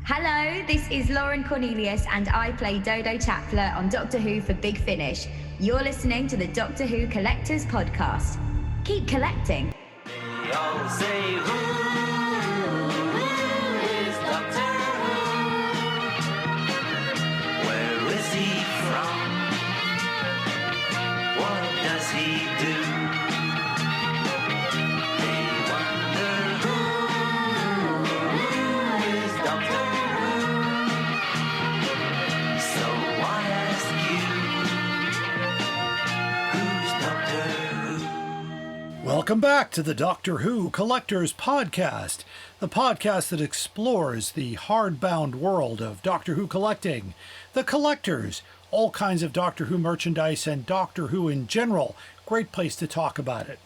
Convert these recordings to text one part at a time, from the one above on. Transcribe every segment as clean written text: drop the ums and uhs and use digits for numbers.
Hello, this is Lauren Cornelius and I play Dodo Chapler on Doctor Who for Big Finish. You're listening to the Doctor Who Collectors Podcast. Keep collecting. They all say, who is Doctor Who? Where is he from? What does he do? They wonder who is Doctor Who? So I ask you, who's Doctor Who? Welcome back to the Doctor Who Collectors Podcast, the podcast that explores the hardbound world of Doctor Who collecting, the collectors, all kinds of Doctor Who merchandise, and Doctor Who in general. Great place to talk about it.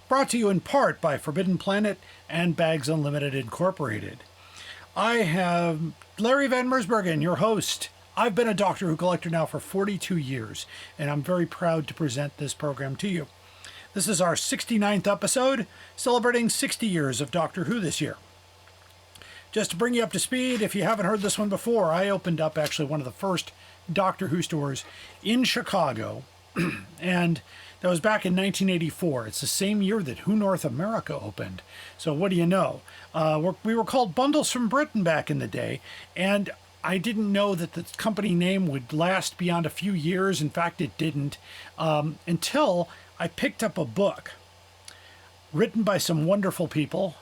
Brought to you in part by Forbidden Planet and Bags Unlimited Incorporated. I have Larry Van Mersbergen, your host. I've been a Doctor Who collector now for 42 years, and I'm very proud to present this program to you. This is our 69th episode, celebrating 60 years of Doctor Who this year. Just to bring you up to speed, if you haven't heard this one before, I opened up actually one of the first Doctor Who stores in Chicago, and that was back in 1984. It's the same year that Who North America opened. So what do you know? We were called Bundles from Britain back in the day, and I didn't know that the company name would last beyond a few years. In fact, it didn't, until I picked up a book written by some wonderful people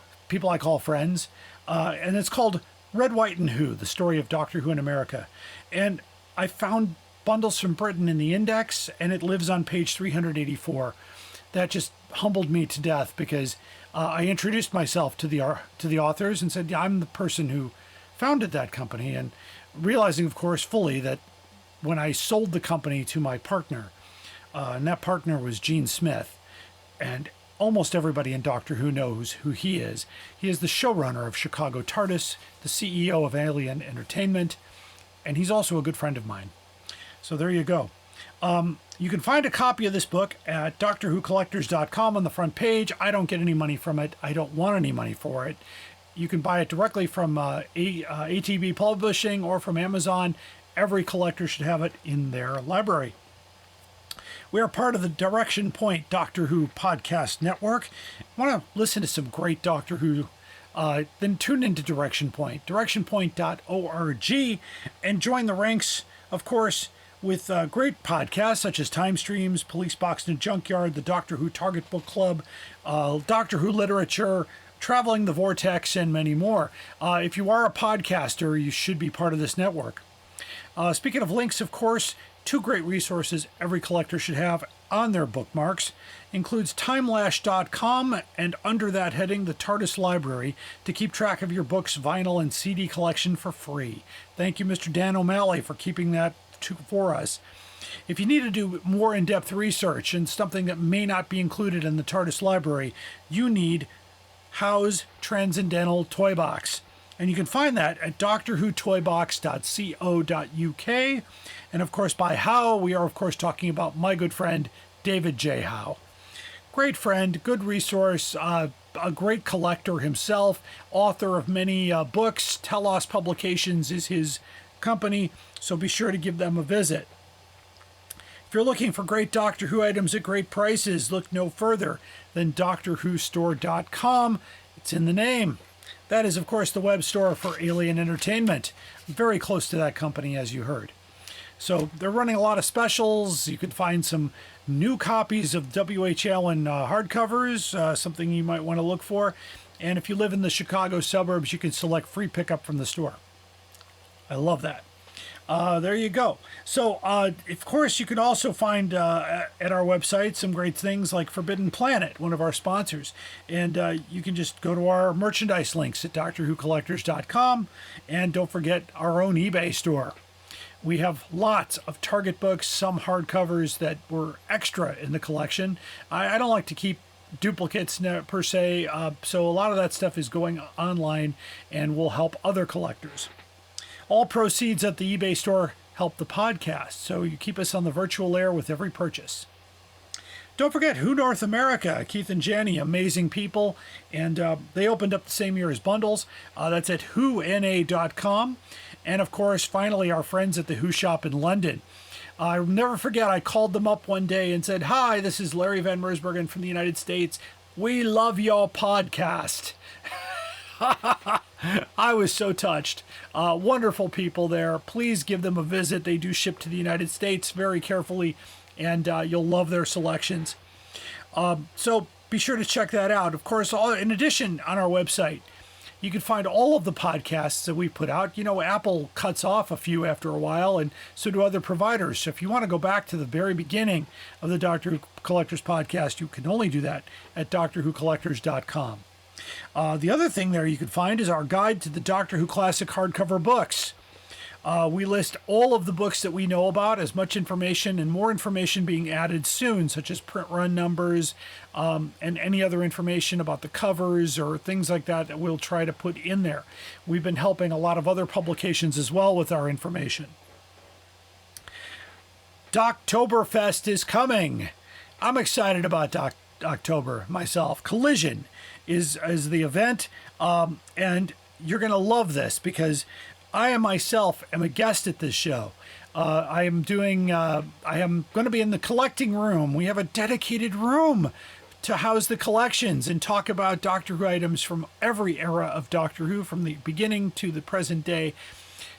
I call friends, and it's called Red, White, and Who, the story of Doctor Who in America. And I found Bundles from Britain in the index, and it lives on page 384. That just humbled me to death because I introduced myself to the authors and said, yeah, I'm the person who founded that company, and realizing, of course, fully that when I sold the company to my partner, and that partner was Gene Smith, and almost everybody in Doctor Who knows who he is. He is the showrunner of Chicago TARDIS, the CEO of Alien Entertainment, and he's also a good friend of mine. So there you go. You can find a copy of this book at DoctorWhoCollectors.com on the front page. I don't get any money from it. I don't want any money for it. You can buy it directly from ATB Publishing or from Amazon. Every collector should have it in their library. We are part of the Direction Point Doctor Who podcast network. Want to listen to some great Doctor Who? Then tune into Direction Point, directionpoint.org, and join the ranks, of course, with great podcasts such as Time Streams, Police Box and Junkyard, the Doctor Who Target Book Club, Doctor Who Literature, Traveling the Vortex, and many more. If you are a podcaster, you should be part of this network. Speaking of links, of course, two great resources every collector should have on their bookmarks includes timelash.com, and under that heading, the TARDIS Library, to keep track of your books, vinyl, and CD collection for free. Thank you, Mr. Dan O'Malley, for keeping that for us. If you need to do more in-depth research and something that may not be included in the TARDIS Library, you need Howe's Transcendental Toy Box. And you can find that at doctorwhotoybox.co.uk. And of course, by Howe, we are of course talking about my good friend, David J. Howe. Great friend, good resource, a great collector himself, author of many books. Telos Publications is his company, so be sure to give them a visit. If you're looking for great Doctor Who items at great prices, look no further than DoctorWhoStore.com. It's in the name. That is, of course, the web store for Alien Entertainment. Very close to that company, as you heard. So they're running a lot of specials. You can find some new copies of WHL and hardcovers, something you might want to look for. And if you live in the Chicago suburbs, you can select free pickup from the store. I love that. There you go. So, of course, you can also find at our website some great things like Forbidden Planet, one of our sponsors. And you can just go to our merchandise links at DoctorWhoCollectors.com. And don't forget our own eBay store. We have lots of Target books, some hardcovers that were extra in the collection. I don't like to keep duplicates per se, so a lot of that stuff is going online and will help other collectors. All proceeds at the eBay store help the podcast, so you keep us on the virtual air with every purchase. Don't forget Who North America, Keith and Jenny, amazing people. And they opened up the same year as Bundles. That's at whona.com. And of course, finally, our friends at the Who Shop in London. I'll never forget, I called them up one day and said, "Hi, this is Larry Van Mersbergen from the United States. We love your podcast." I was so touched. Wonderful people there. Please give them a visit. They do ship to the United States very carefully, and you'll love their selections. So be sure to check that out. Of course, in addition, on our website, you can find all of the podcasts that we put out. You know, Apple cuts off a few after a while, and so do other providers. So if you want to go back to the very beginning of the Doctor Who Collectors podcast, you can only do that at DoctorWhoCollectors.com. The other thing there you can find is our guide to the Doctor Who classic hardcover books. We list all of the books that we know about, as much information and more information being added soon, such as print run numbers and any other information about the covers or things like that that we'll try to put in there. We've been helping a lot of other publications as well with our information. Doctoberfest is coming. I'm excited about October myself. Collision is the event, and you're going to love this because I myself am a guest at this show. I am going to be in the collecting room. We have a dedicated room to house the collections and talk about Doctor Who items from every era of Doctor Who, from the beginning to the present day.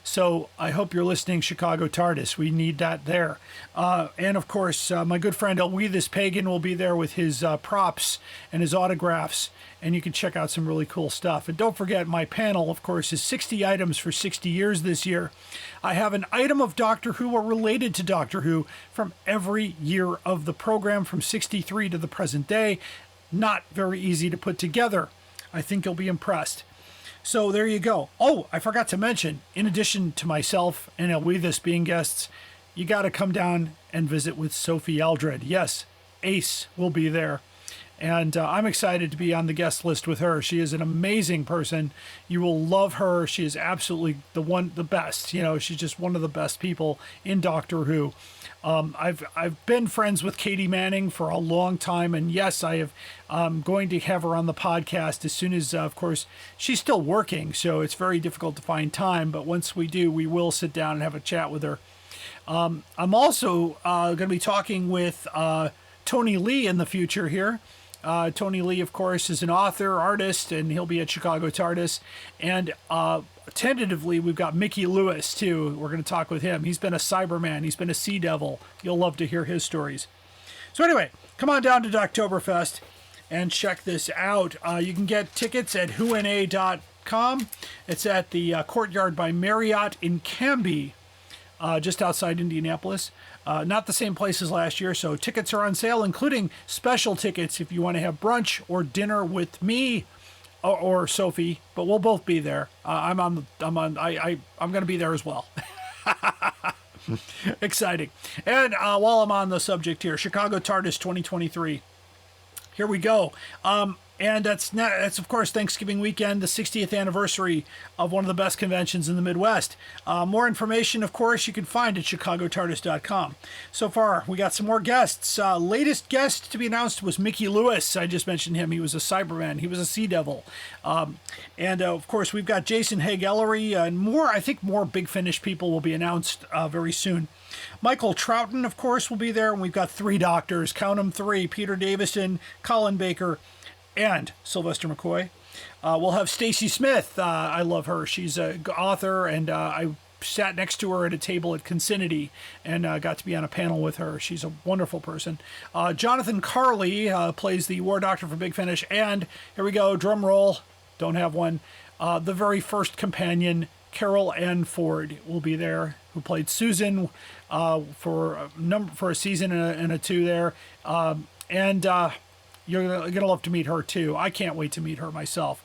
So I hope you're listening, Chicago TARDIS. We need that there. And of course, my good friend Elweethus Pagan will be there with his props and his autographs. And you can check out some really cool stuff. And don't forget, my panel, of course, is 60 items for 60 years this year. I have an item of Doctor Who or related to Doctor Who from every year of the program, from 63 to the present day. Not very easy to put together. I think you'll be impressed. So there you go. Oh, I forgot to mention, in addition to myself and Elweethus being guests, you got to come down and visit with Sophie Eldred. Yes, Ace will be there. And I'm excited to be on the guest list with her. She is an amazing person. You will love her. She is absolutely the best. You know, she's just one of the best people in Doctor Who. I've been friends with Katie Manning for a long time, and yes, I'm going to have her on the podcast as soon as, of course, she's still working, so it's very difficult to find time. But once we do, we will sit down and have a chat with her. I'm also going to be talking with Tony Lee in the future here. Tony Lee, of course, is an author, artist, and he'll be at Chicago TARDIS. And tentatively, we've got Mickey Lewis, too. We're going to talk with him. He's been a Cyberman. He's been a Sea Devil. You'll love to hear his stories. So anyway, come on down to Doctoberfest and check this out. You can get tickets at whona.com. It's at the Courtyard by Marriott in Canby, just outside Indianapolis. Not the same place as last year, so tickets are on sale, including special tickets if you want to have brunch or dinner with me or Sophie. But we'll both be there. I'm going to be there as well. Exciting. And while I'm on the subject here, Chicago TARDIS 2023. Here we go. And that's of course Thanksgiving weekend, the 60th anniversary of one of the best conventions in the Midwest. More information, of course, you can find at chicagotardis.com. So far, we got some more guests. Latest guest to be announced was Mickey Lewis. I just mentioned him. He was a Cyberman. He was a Sea Devil. And of course, we've got Jason Haig-Ellery and more. I think more Big Finish people will be announced very soon. Michael Troughton, of course, will be there. And we've got 3 doctors. Count them 3. Peter Davison, Colin Baker, and Sylvester McCoy. We'll have Stacey Smith. I love her. She's an author, and I sat next to her at a table at Consinity and got to be on a panel with her. She's a wonderful person. Jonathan Carley plays the War Doctor for Big Finish, and here we go, drum roll, don't have one. The very first companion, Carol Ann Ford, will be there, who played Susan for a season and a 2 there. You're going to love to meet her, too. I can't wait to meet her myself.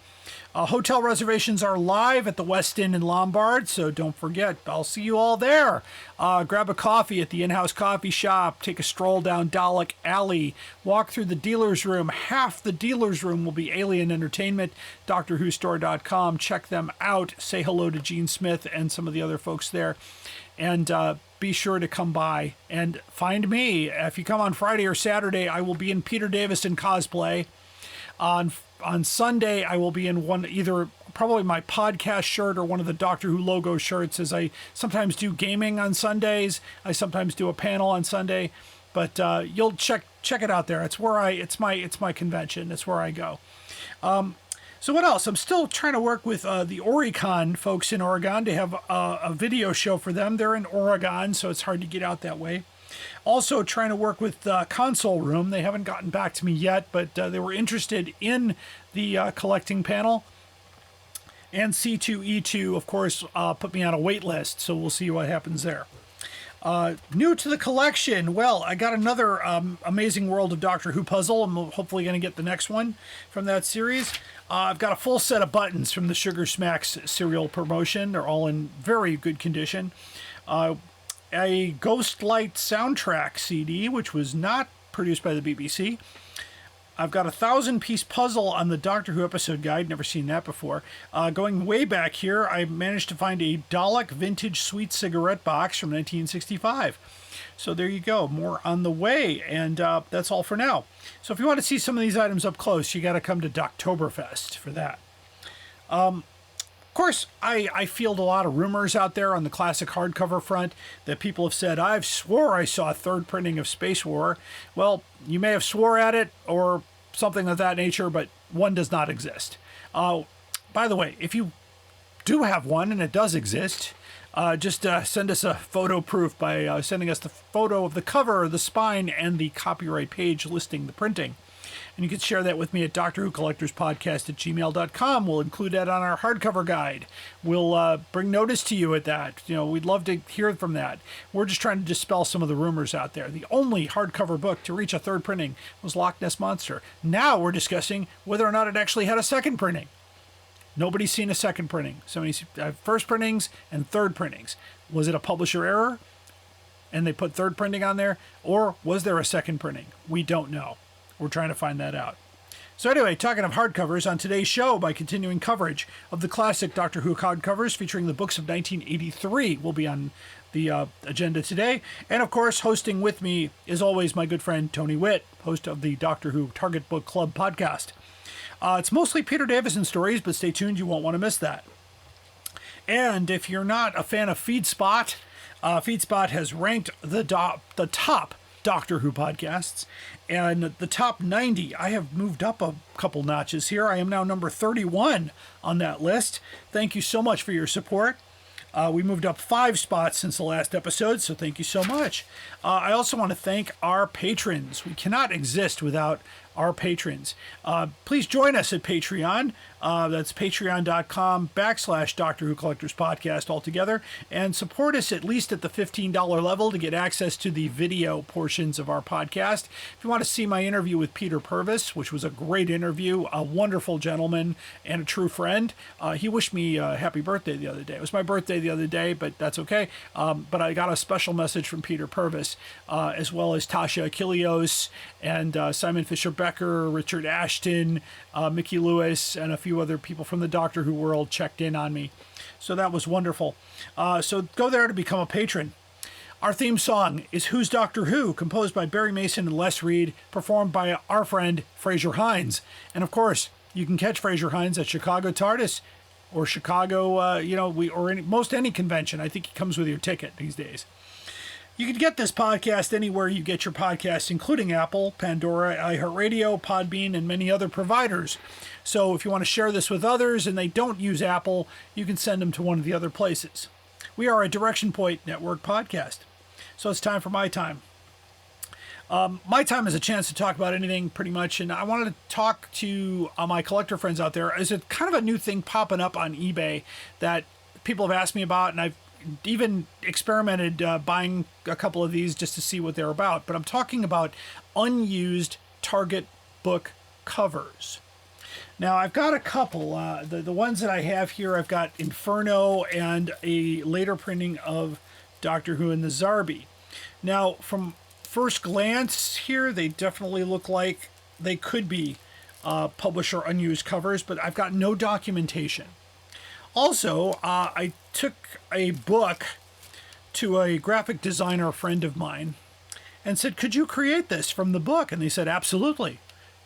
Hotel reservations are live at the West Inn in Lombard, so don't forget. I'll see you all there. Grab a coffee at the in-house coffee shop. Take a stroll down Dalek Alley. Walk through the dealer's room. Half the dealer's room will be Alien Entertainment. DoctorWhoStore.com. Check them out. Say hello to Gene Smith and some of the other folks there. And be sure to come by and find me. If you come on Friday or Saturday, I will be in Peter Davison cosplay. On Sunday, I will be in either probably my podcast shirt or one of the Doctor Who logo shirts, as I sometimes do gaming on Sundays. I sometimes do a panel on Sunday, but you'll check it out there. It's my convention. It's where I go. So what else? I'm still trying to work with the Oricon folks in Oregon to have a video show for them. They're in Oregon, so it's hard to get out that way. Also trying to work with Console Room. They haven't gotten back to me yet, but they were interested in the collecting panel. And C2E2, of course, put me on a wait list, so we'll see what happens there. New to the collection, well, I got another Amazing World of Doctor Who puzzle. I'm hopefully going to get the next one from that series. I've got a full set of buttons from the Sugar Smacks serial promotion. They're all in very good condition. A Ghostlight soundtrack CD, which was not produced by the BBC. I've got a 1,000-piece puzzle on the Doctor Who episode guide. Never seen that before. Going way back here, I managed to find a Dalek vintage sweet cigarette box from 1965. So there you go. More on the way. And that's all for now. So if you want to see some of these items up close, you got to come to Doctoberfest for that. Of course, I field a lot of rumors out there on the classic hardcover front that people have said, I've swore I saw a third printing of Space War. Well, you may have swore at it or something of that nature, but one does not exist. By the way, if you do have one and it does exist, just send us a photo proof by sending us the photo of the cover, the spine, and the copyright page listing the printing. And you can share that with me at drwhocollectorspodcast@gmail.com. We'll include that on our hardcover guide. We'll bring notice to you at that. We'd love to hear from that. We're just trying to dispel some of the rumors out there. The only hardcover book to reach a third printing was Loch Ness Monster. Now we're discussing whether or not it actually had a second printing. Nobody's seen a second printing. So many first printings and third printings. Was it a publisher error and they put third printing on there? Or was there a second printing? We don't know. We're trying to find that out. So anyway, talking of hardcovers, on today's show, by continuing coverage of the classic Doctor Who hardcovers featuring the books of 1983 will be on the agenda today. And of course, hosting with me is always my good friend Tony Whitt, host of the Doctor Who Target Book Club podcast. It's mostly Peter Davison stories, but stay tuned, you won't want to miss that. And if you're not a fan of FeedSpot, FeedSpot has ranked the top Doctor Who podcasts, and the top 90. I have moved up a couple notches here. I am now number 31 on that list. Thank you so much for your support. We moved up 5 spots since the last episode, so thank you so much. I also want to thank our patrons. We cannot exist without our patrons. Please join us at Patreon. That's patreon.com/Doctor Who Collectors Podcast altogether, and support us at least at the $15 level to get access to the video portions of our podcast. If you want to see my interview with Peter Purvis, which was a great interview, a wonderful gentleman and a true friend, he wished me a happy birthday the other day. It was my birthday the other day, but that's okay. But I got a special message from Peter Purvis, as well as Tasha Achilleos and Simon Fisher-Becker, Richard Ashton, Mickey Lewis, and a few other people from the Doctor Who world checked in on me. So that was wonderful. So go there to become a patron. Our theme song is Who's Doctor Who, composed by Barry Mason and Les Reed, performed by our friend Fraser Hines. And of course, you can catch Fraser Hines at Chicago TARDIS or Chicago, most any convention. I think he comes with your ticket these days. You can get this podcast anywhere you get your podcasts, including Apple, Pandora, iHeartRadio, Podbean, and many other providers. So if you want to share this with others and they don't use Apple, you can send them to one of the other places. We are a Direction Point Network podcast. So it's time for My Time. My Time is a chance to talk about anything pretty much, and I wanted to talk to my collector friends out there. There's a kind of a new thing popping up on eBay that people have asked me about, and I've even experimented buying a couple of these just to see what they're about. But I'm talking about unused Target book covers. Now, I've got a couple. The ones that I have here, I've got Inferno and a later printing of Doctor Who and the Zarbi. Now, from first glance here, they definitely look like they could be publisher unused covers, but I've got no documentation. Also, I took a book to a graphic designer friend of mine and said, could you create this from the book? And they said, absolutely.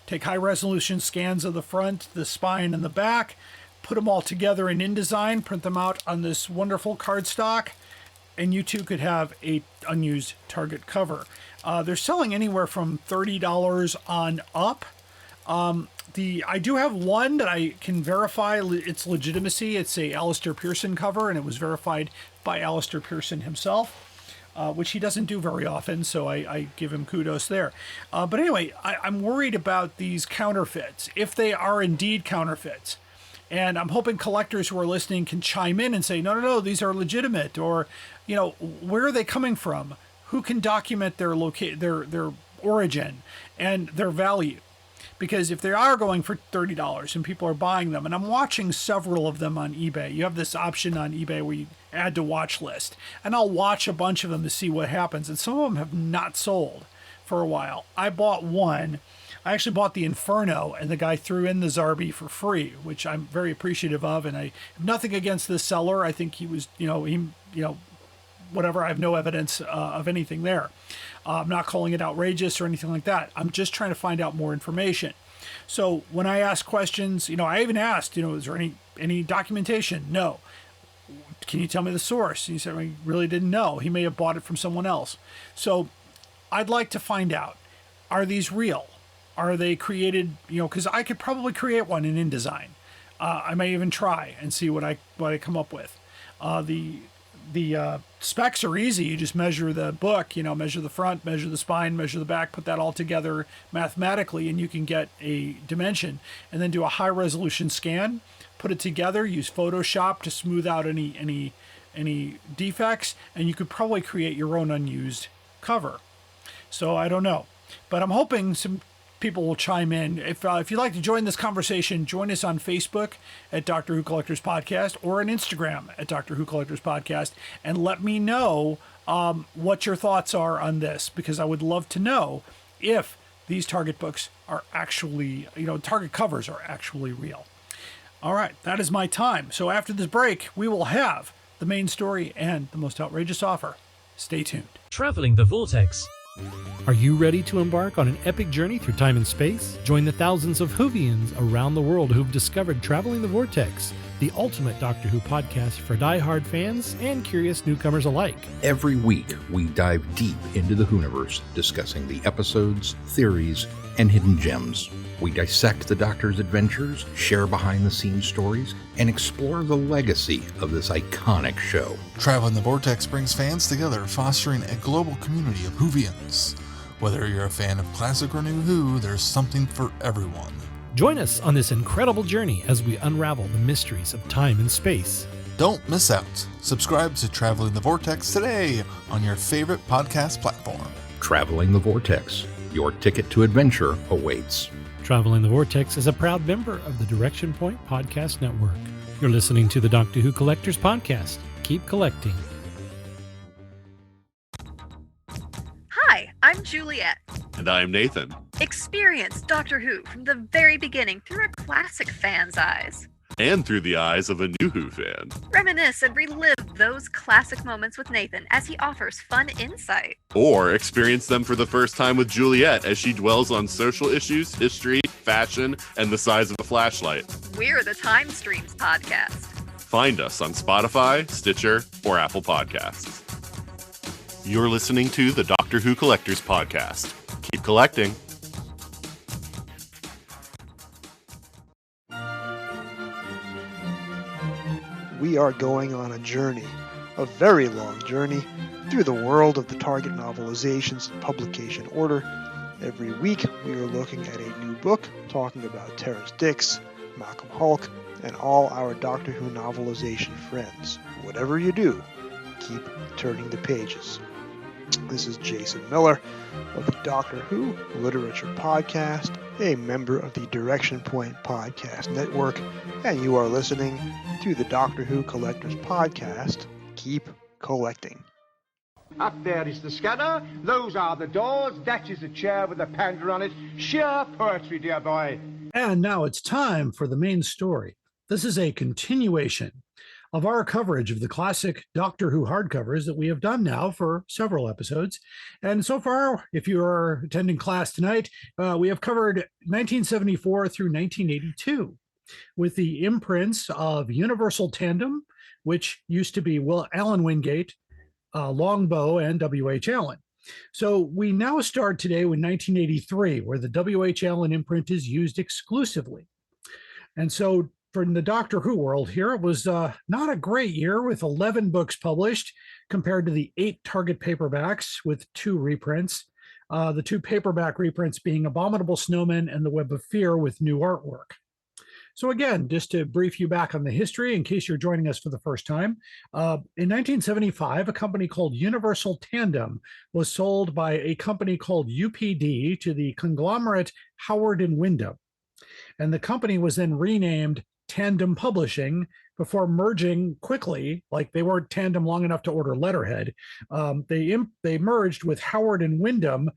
Take high-resolution scans of the front, the spine, and the back, put them all together in InDesign, print them out on this wonderful cardstock, and you too could have a unused Target cover. They're selling anywhere from $30 on up. I do have one that I can verify its legitimacy. It's a Alistair Pearson cover, and it was verified by Alistair Pearson himself. Which he doesn't do very often, so I give him kudos there. But anyway, I'm worried about these counterfeits, if they are indeed counterfeits. And I'm hoping collectors who are listening can chime in and say, no, these are legitimate, or, where are they coming from? Who can document their origin and their value? Because if they are going for $30 and people are buying them, and I'm watching several of them on eBay. You have this option on eBay where you add to watch list, and I'll watch a bunch of them to see what happens. And some of them have not sold for a while. I bought one. I actually bought the Inferno, and the guy threw in the Zarbi for free, which I'm very appreciative of. And I have nothing against the seller. I think he was, whatever. I have no evidence of anything there. I'm not calling it outrageous or anything like that. I'm just trying to find out more information. So when I ask questions, I even asked, is there any documentation? No. Can you tell me the source? He said, I really didn't know. He may have bought it from someone else. So I'd like to find out, are these real? Are they created, because I could probably create one in InDesign. I may even try and see what I come up with. The specs are easy. You just measure the book, measure the front, measure the spine, measure the back, put that all together mathematically, and you can get a dimension, and then do a high resolution scan, put it together, use Photoshop to smooth out any defects, and you could probably create your own unused cover. So I don't know, but I'm hoping some people will chime in. If you'd like to join this conversation, join us on Facebook at Doctor Who Collectors Podcast, or on Instagram at Doctor Who Collectors Podcast, and let me know what your thoughts are on this, because I would love to know if these Target books are actually, Target covers are actually real. All right, that is my time. So after this break, we will have the main story and the most outrageous offer. Stay tuned. Traveling the Vortex. Are you ready to embark on an epic journey through time and space? Join the thousands of Whovians around the world who've discovered Traveling the Vortex, the ultimate Doctor Who podcast for die-hard fans and curious newcomers alike. Every week, we dive deep into the Whoniverse, discussing the episodes, theories, and hidden gems. We dissect the Doctor's adventures, share behind-the-scenes stories, and explore the legacy of this iconic show. Traveling the Vortex brings fans together, fostering a global community of Whovians. Whether you're a fan of classic or new Who, there's something for everyone. Join us on this incredible journey as we unravel the mysteries of time and space. Don't miss out. Subscribe to Traveling the Vortex today on your favorite podcast platform. Traveling the Vortex. Your ticket to adventure awaits. Traveling the Vortex is a proud member of the Direction Point Podcast Network. You're listening to the Doctor Who Collectors Podcast. Keep collecting. Hi, I'm Juliet. And I'm Nathan. Experience Doctor Who from the very beginning through a classic fan's eyes. And through the eyes of a new Who fan. Reminisce and relive those classic moments with Nathan as he offers fun insight. Or experience them for the first time with Juliet as she dwells on social issues, history, fashion, and the size of a flashlight. We're the Time Streams Podcast. Find us on Spotify, Stitcher, or Apple Podcasts. You're listening to the Doctor Who Collectors Podcast. Keep collecting. We are going on a journey, a very long journey, through the world of the Target novelizations and publication order. Every week, we are looking at a new book, talking about Terrence Dicks, Malcolm Hulke, and all our Doctor Who novelization friends. Whatever you do, keep turning the pages. This is Jason Miller of the Doctor Who Literature Podcast, a member of the Direction Point Podcast Network, and you are listening to the Doctor Who Collectors Podcast. Keep collecting. Up there is the scanner, those are the doors, that is a chair with a panda on it. Sheer poetry, dear boy. And now it's time for the main story. This is a continuation of our coverage of the classic Doctor Who hardcovers that we have done now for several episodes. And so far, if you are attending class tonight, we have covered 1974 through 1982 with the imprints of Universal Tandem, which used to be Alan Wingate, Longbow, and W.H. Allen. So we now start today with 1983, where the W.H. Allen imprint is used exclusively. And so from the Doctor Who world here, it was not a great year with 11 books published compared to the 8 Target paperbacks with 2 reprints. The 2 paperback reprints being Abominable Snowman and The Web of Fear with new artwork. So again, just to brief you back on the history in case you're joining us for the first time, in 1975, a company called Universal Tandem was sold by a company called UPD to the conglomerate Howard and Wyndham. And the company was then renamed Tandem Publishing before merging quickly, like they weren't Tandem long enough to order letterhead. They merged with Howard and Wyndham,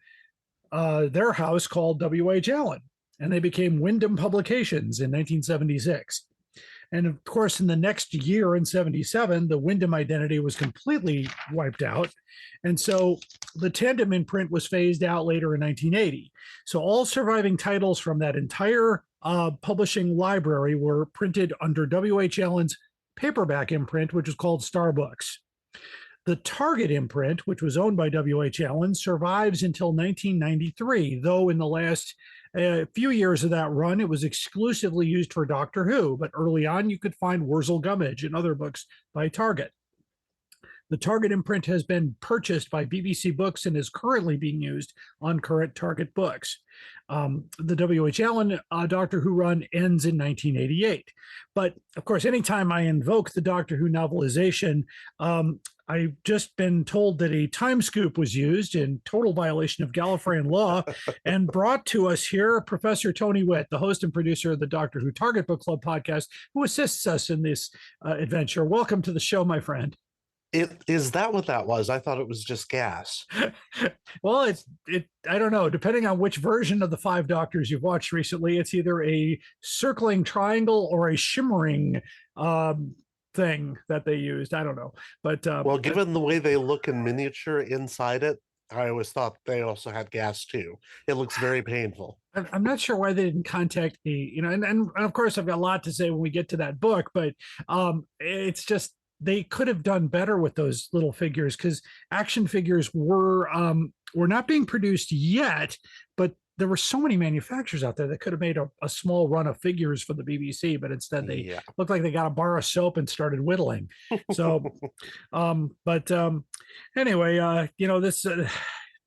their house called W.H. Allen. And they became Wyndham Publications in 1976. And of course, in the next year, in 77, the Wyndham identity was completely wiped out. And so the Tandem imprint was phased out later in 1980. So all surviving titles from that entire publishing library were printed under W.H. Allen's paperback imprint, which was called Star Books. The Target imprint, which was owned by W.H. Allen, survives until 1993, though in the last few years of that run, it was exclusively used for Doctor Who, but early on you could find Wurzel Gummidge and other books by Target. The Target imprint has been purchased by BBC Books and is currently being used on current Target books. The W.H. Allen Doctor Who run ends in 1988. But of course, anytime I invoke the Doctor Who novelization, I've just been told that a time scoop was used in total violation of Gallifreyan law and brought to us here Professor Tony Whitt, the host and producer of the Doctor Who Target Book Club podcast, who assists us in this adventure. Welcome to the show, my friend. Is that what that was? I thought it was just gas. Well, I don't know. Depending on which version of the 5 Doctors you've watched recently, it's either a circling triangle or a shimmering thing that they used. I don't know. But well, given the way they look in miniature inside it, I always thought they also had gas too. It looks very painful. I'm not sure why they didn't contact me, and of course I've got a lot to say when we get to that book, but it's just, they could have done better with those little figures, because action figures were not being produced yet, but there were so many manufacturers out there that could have made a small run of figures for the BBC, but instead they looked like they got a bar of soap and started whittling. So, anyway, this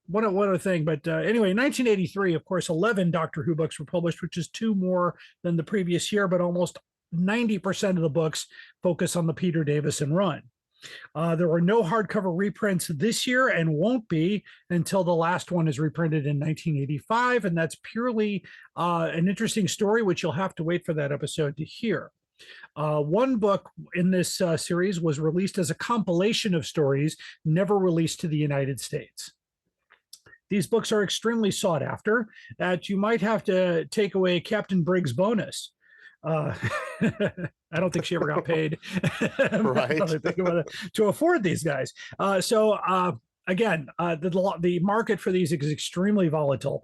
one other thing, but anyway, 1983, of course, 11 Doctor Who books were published, which is 2 more than the previous year, but almost 90% of the books focus on the Peter Davison run. There were no hardcover reprints this year and won't be until the last one is reprinted in 1985. And that's purely an interesting story, which you'll have to wait for that episode to hear. One book in this series was released as a compilation of stories never released to the United States. These books are extremely sought after, that you might have to take away Captain Briggs' bonus. I don't think she ever got paid right to afford these guys. Again, the market for these is extremely volatile.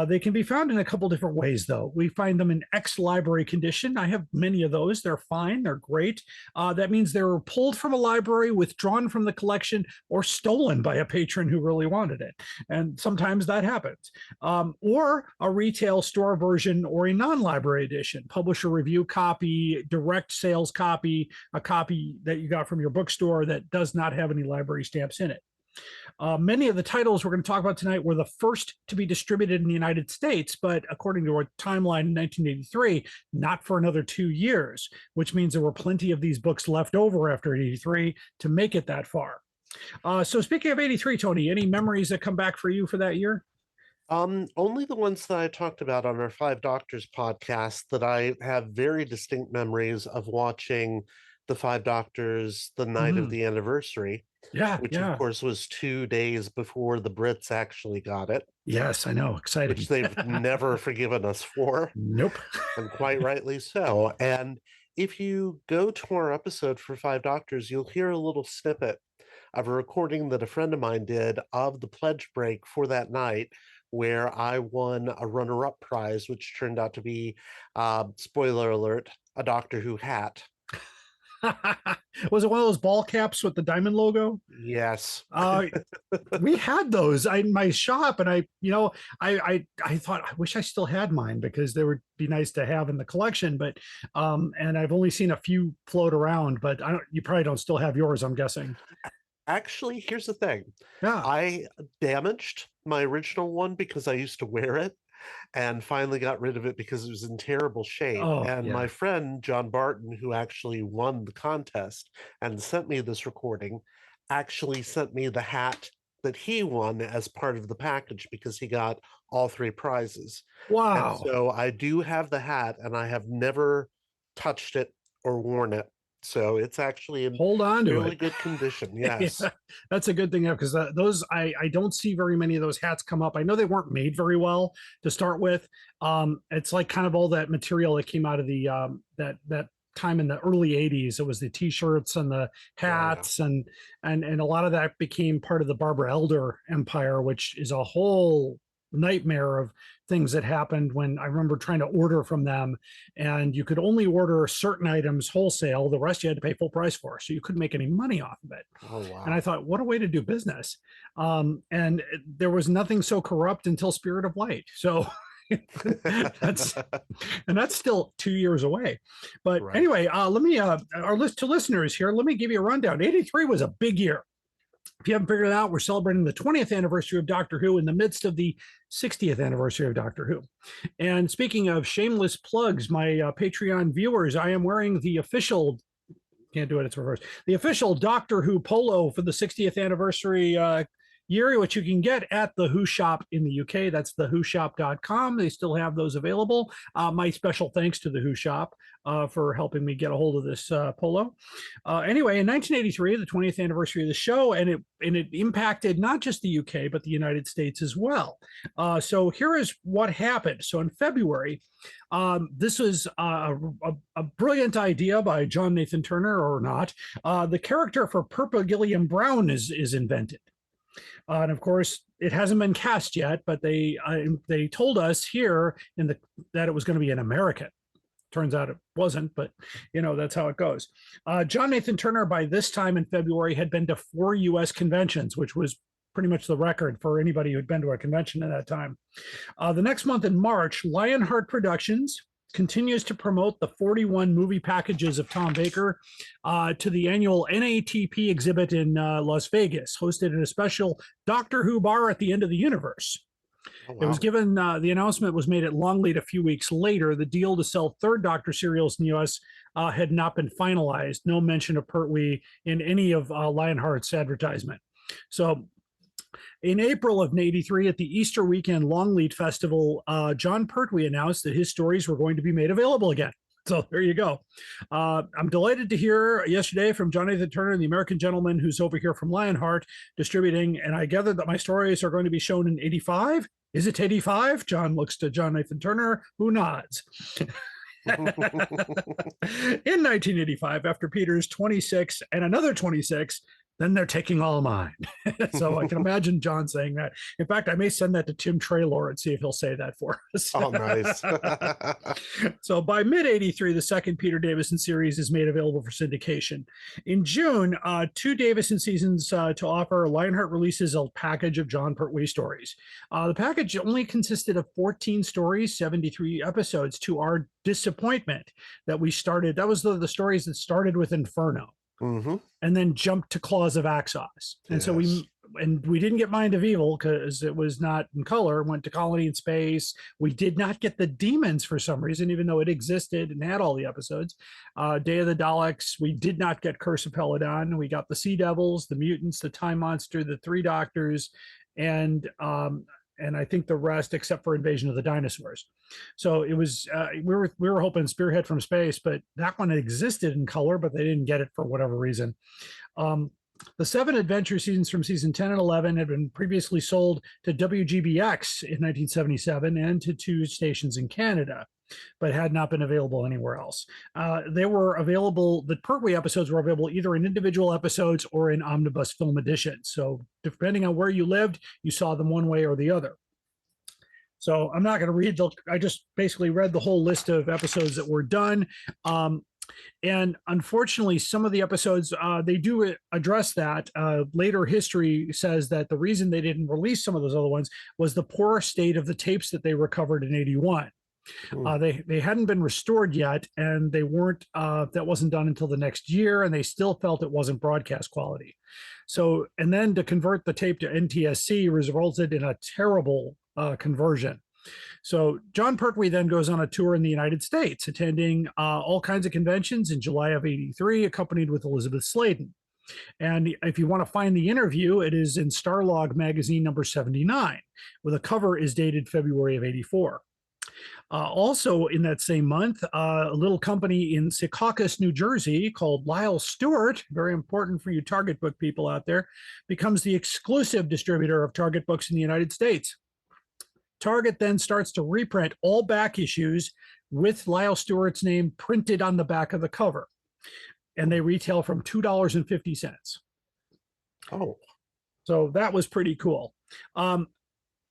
They can be found in a couple different ways, though. We find them in ex-library condition. I have many of those. They're fine. They're great. That means they were pulled from a library, withdrawn from the collection, or stolen by a patron who really wanted it. And sometimes that happens. Or a retail store version or a non-library edition, publisher review copy, direct sales copy, a copy that you got from your bookstore that does not have any library stamps in it. Many of the titles we're going to talk about tonight were the first to be distributed in the United States, but according to our timeline in 1983, not for another 2 years, which means there were plenty of these books left over after 83 to make it that far. So speaking of 83, Tony, any memories that come back for you for that year? Only the ones that I talked about on our Five Doctors podcast that I have very distinct memories of watching the Five Doctors the night of the anniversary, Yeah, which yeah. of course was 2 days before the Brits actually got it. Yes, I know. Exciting. Which they've never forgiven us for. Nope. And quite rightly so. And if you go to our episode for Five Doctors, you'll hear a little snippet of a recording that a friend of mine did of the pledge break for that night, where I won a runner-up prize, which turned out to be, spoiler alert, a Doctor Who hat. Was it one of those ball caps with the diamond logo? Yes. We had those in my shop, and I thought, I wish I still had mine because they would be nice to have in the collection. But and I've only seen a few float around, but you probably don't still have yours, I'm guessing. Actually, here's the thing. Yeah. I damaged my original one because I used to wear it, and finally got rid of it because it was in terrible shape. And my friend, John Barton, who actually won the contest and sent me this recording, actually sent me the hat that he won as part of the package because he got all 3 prizes. Wow. And so I do have the hat, and I have never touched it or worn it. So it's actually in hold on to really it. good condition. Yes. Yeah, that's a good thing, because those I don't see very many of those hats come up. I know they weren't made very well to start with. It's like kind of all that material that came out of the that time in the early 80s. It was the t-shirts and the hats, and a lot of that became part of the Barbara Elder empire, which is a whole nightmare of things that happened when I remember trying to order from them, and you could only order certain items wholesale. The rest you had to pay full price for, so you couldn't make any money off of it. Oh, wow. And I thought, what a way to do business. And there was nothing so corrupt until Spirit of Light. So that's still 2 years away. But anyway, let me our list to listeners here, let me give you a rundown. 83 was a big year. If you haven't figured it out, we're celebrating the 20th anniversary of Doctor Who in the midst of the 60th anniversary of Doctor Who. And speaking of shameless plugs, my Patreon viewers, I am wearing the official, can't do it, it's reversed, the official Doctor Who polo for the 60th anniversary year, which you can get at the Who Shop in the UK. That's thewhoshop.com. They still have those available. My special thanks to the Who Shop for helping me get a hold of this polo. Anyway, in 1983, the 20th anniversary of the show, and it impacted not just the UK, but the United States as well. So here is what happened. So in February, this was a brilliant idea by John Nathan Turner, or not. The character for Purple Gilliam Brown is invented. And of course, it hasn't been cast yet, but they told us here that it was going to be an American. Turns out it wasn't, but that's how it goes. John Nathan Turner, by this time in February, had been to 4 U.S. conventions, which was pretty much the record for anybody who'd been to a convention at that time. The next month in March, Lionheart Productions continues to promote the 41 movie packages of Tom Baker to the annual NATP exhibit in Las Vegas, hosted in a special Doctor Who bar at the end of the universe. Oh, wow. It was given, the announcement was made at Longleat a few weeks later. The deal to sell third Doctor serials in the U.S. Had not been finalized. No mention of Pertwee in any of Lionheart's advertisement. So in April of 83, at the Easter weekend Longleat Festival, John Pertwee announced that his stories were going to be made available again. So there you go. I'm delighted to hear yesterday from John Nathan Turner, the American gentleman who's over here from Lionheart Distributing, and I gather that my stories are going to be shown in 85. Is it 85? John looks to John Nathan Turner, who nods. In 1985, after Peter's 26 and another 26, then they're taking all of mine. So I can imagine John saying that. In fact, I may send that to Tim Traylor and see if he'll say that for us. Oh, nice. So by mid-83, the second Peter Davison series is made available for syndication. In June, 2 Davison seasons to offer, Lionheart releases a package of John Pertwee stories. The package only consisted of 14 stories, 73 episodes, to our disappointment that we started. That was the stories that started with Inferno. Mm-hmm. And then jumped to Claws of Axos. And so we and we didn't get Mind of Evil because it was not in color. Went to Colony in Space. We did not get the Demons for some reason, even though it existed and had all the episodes. Day of the Daleks. We did not get Curse of Peladon. We got the Sea Devils, the Mutants, the Time Monster, the Three Doctors, and I think the rest except for Invasion of the Dinosaurs. So it was we were hoping Spearhead from Space, but that one existed in color, but they didn't get it for whatever reason. The 7 adventure seasons from season 10 and 11 had been previously sold to WGBX in 1977 and to 2 stations in Canada, but had not been available anywhere else. They were available, the Pertwee episodes were available either in individual episodes or in omnibus film editions. So depending on where you lived, you saw them one way or the other. So I'm not going to read I just basically read the whole list of episodes that were done. And unfortunately, some of the episodes, they do address that. Later history says that the reason they didn't release some of those other ones was the poor state of the tapes that they recovered in 81. They hadn't been restored yet, and they weren't. That wasn't done until the next year, and they still felt it wasn't broadcast quality. So, and then to convert the tape to NTSC resulted in a terrible conversion. So John Pertwee then goes on a tour in the United States, attending all kinds of conventions in July of '83, accompanied with Elizabeth Sladen. And if you want to find the interview, it is in Starlog magazine number 79, where the cover is dated February of '84. Also in that same month, a little company in Secaucus, New Jersey called Lyle Stewart, very important for you Target book people out there, becomes the exclusive distributor of Target books in the United States. Target then starts to reprint all back issues with Lyle Stewart's name printed on the back of the cover. And they retail from $2.50. Oh. So that was pretty cool.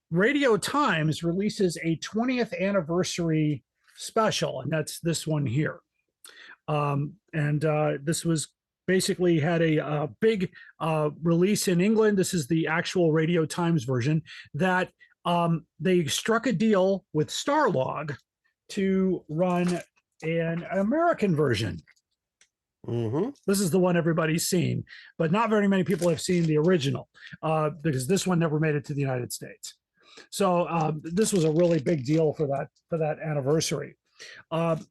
Radio Times releases a 20th anniversary special, and that's this one here. This was basically had a big release in England. This is the actual Radio Times version that they struck a deal with Starlog to run an American version. Mm-hmm. This is the one everybody's seen, but not very many people have seen the original because this one never made it to the United States. So this was a really big deal for that anniversary.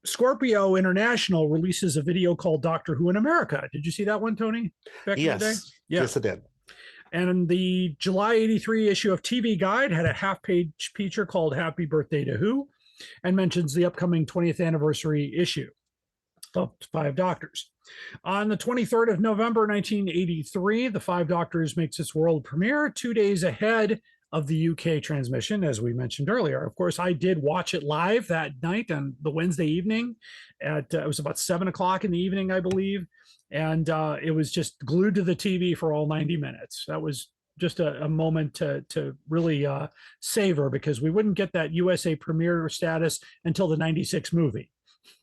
Scorpio International releases a video called Doctor Who in America. Did you see that one, Tony? Back in the day? Yeah. Yes, I did. And the July '83 issue of TV Guide had a half-page feature called Happy Birthday to Who, and mentions the upcoming 20th anniversary issue of Five Doctors. On the 23rd of November 1983, the Five Doctors makes its world premiere 2 days ahead of the UK transmission, as we mentioned earlier. Of course, I did watch it live that night on the Wednesday evening. It was about 7 o'clock in the evening, I believe. And it was just glued to the TV for all 90 minutes. That was just a moment to really savor, because we wouldn't get that USA premiere status until the '96 movie,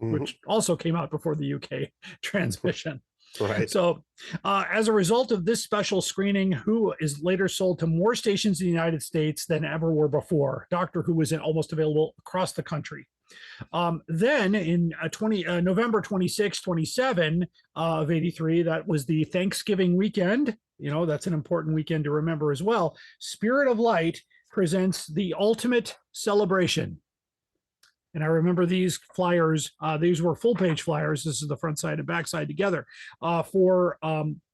which also came out before the UK transmission. Right. So as a result of this special screening, Who is later sold to more stations in the United States than ever were before. Doctor Who was almost available across the country. Then in November 26, 27 of '83, that was the Thanksgiving weekend. You know, that's an important weekend to remember as well. Spirit of Light presents the Ultimate Celebration. And I remember these flyers. These were full-page flyers. This is the front side and back side together for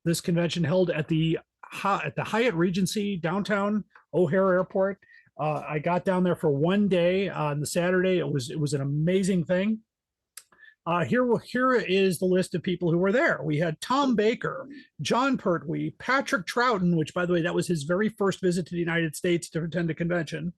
this convention held at the Hyatt Regency downtown O'Hare Airport. I got down there for one day on the Saturday. It was an amazing thing. Here is the list of people who were there. We had Tom Baker, John Pertwee, Patrick Troughton, which, by the way, that was his very first visit to the United States to attend a convention.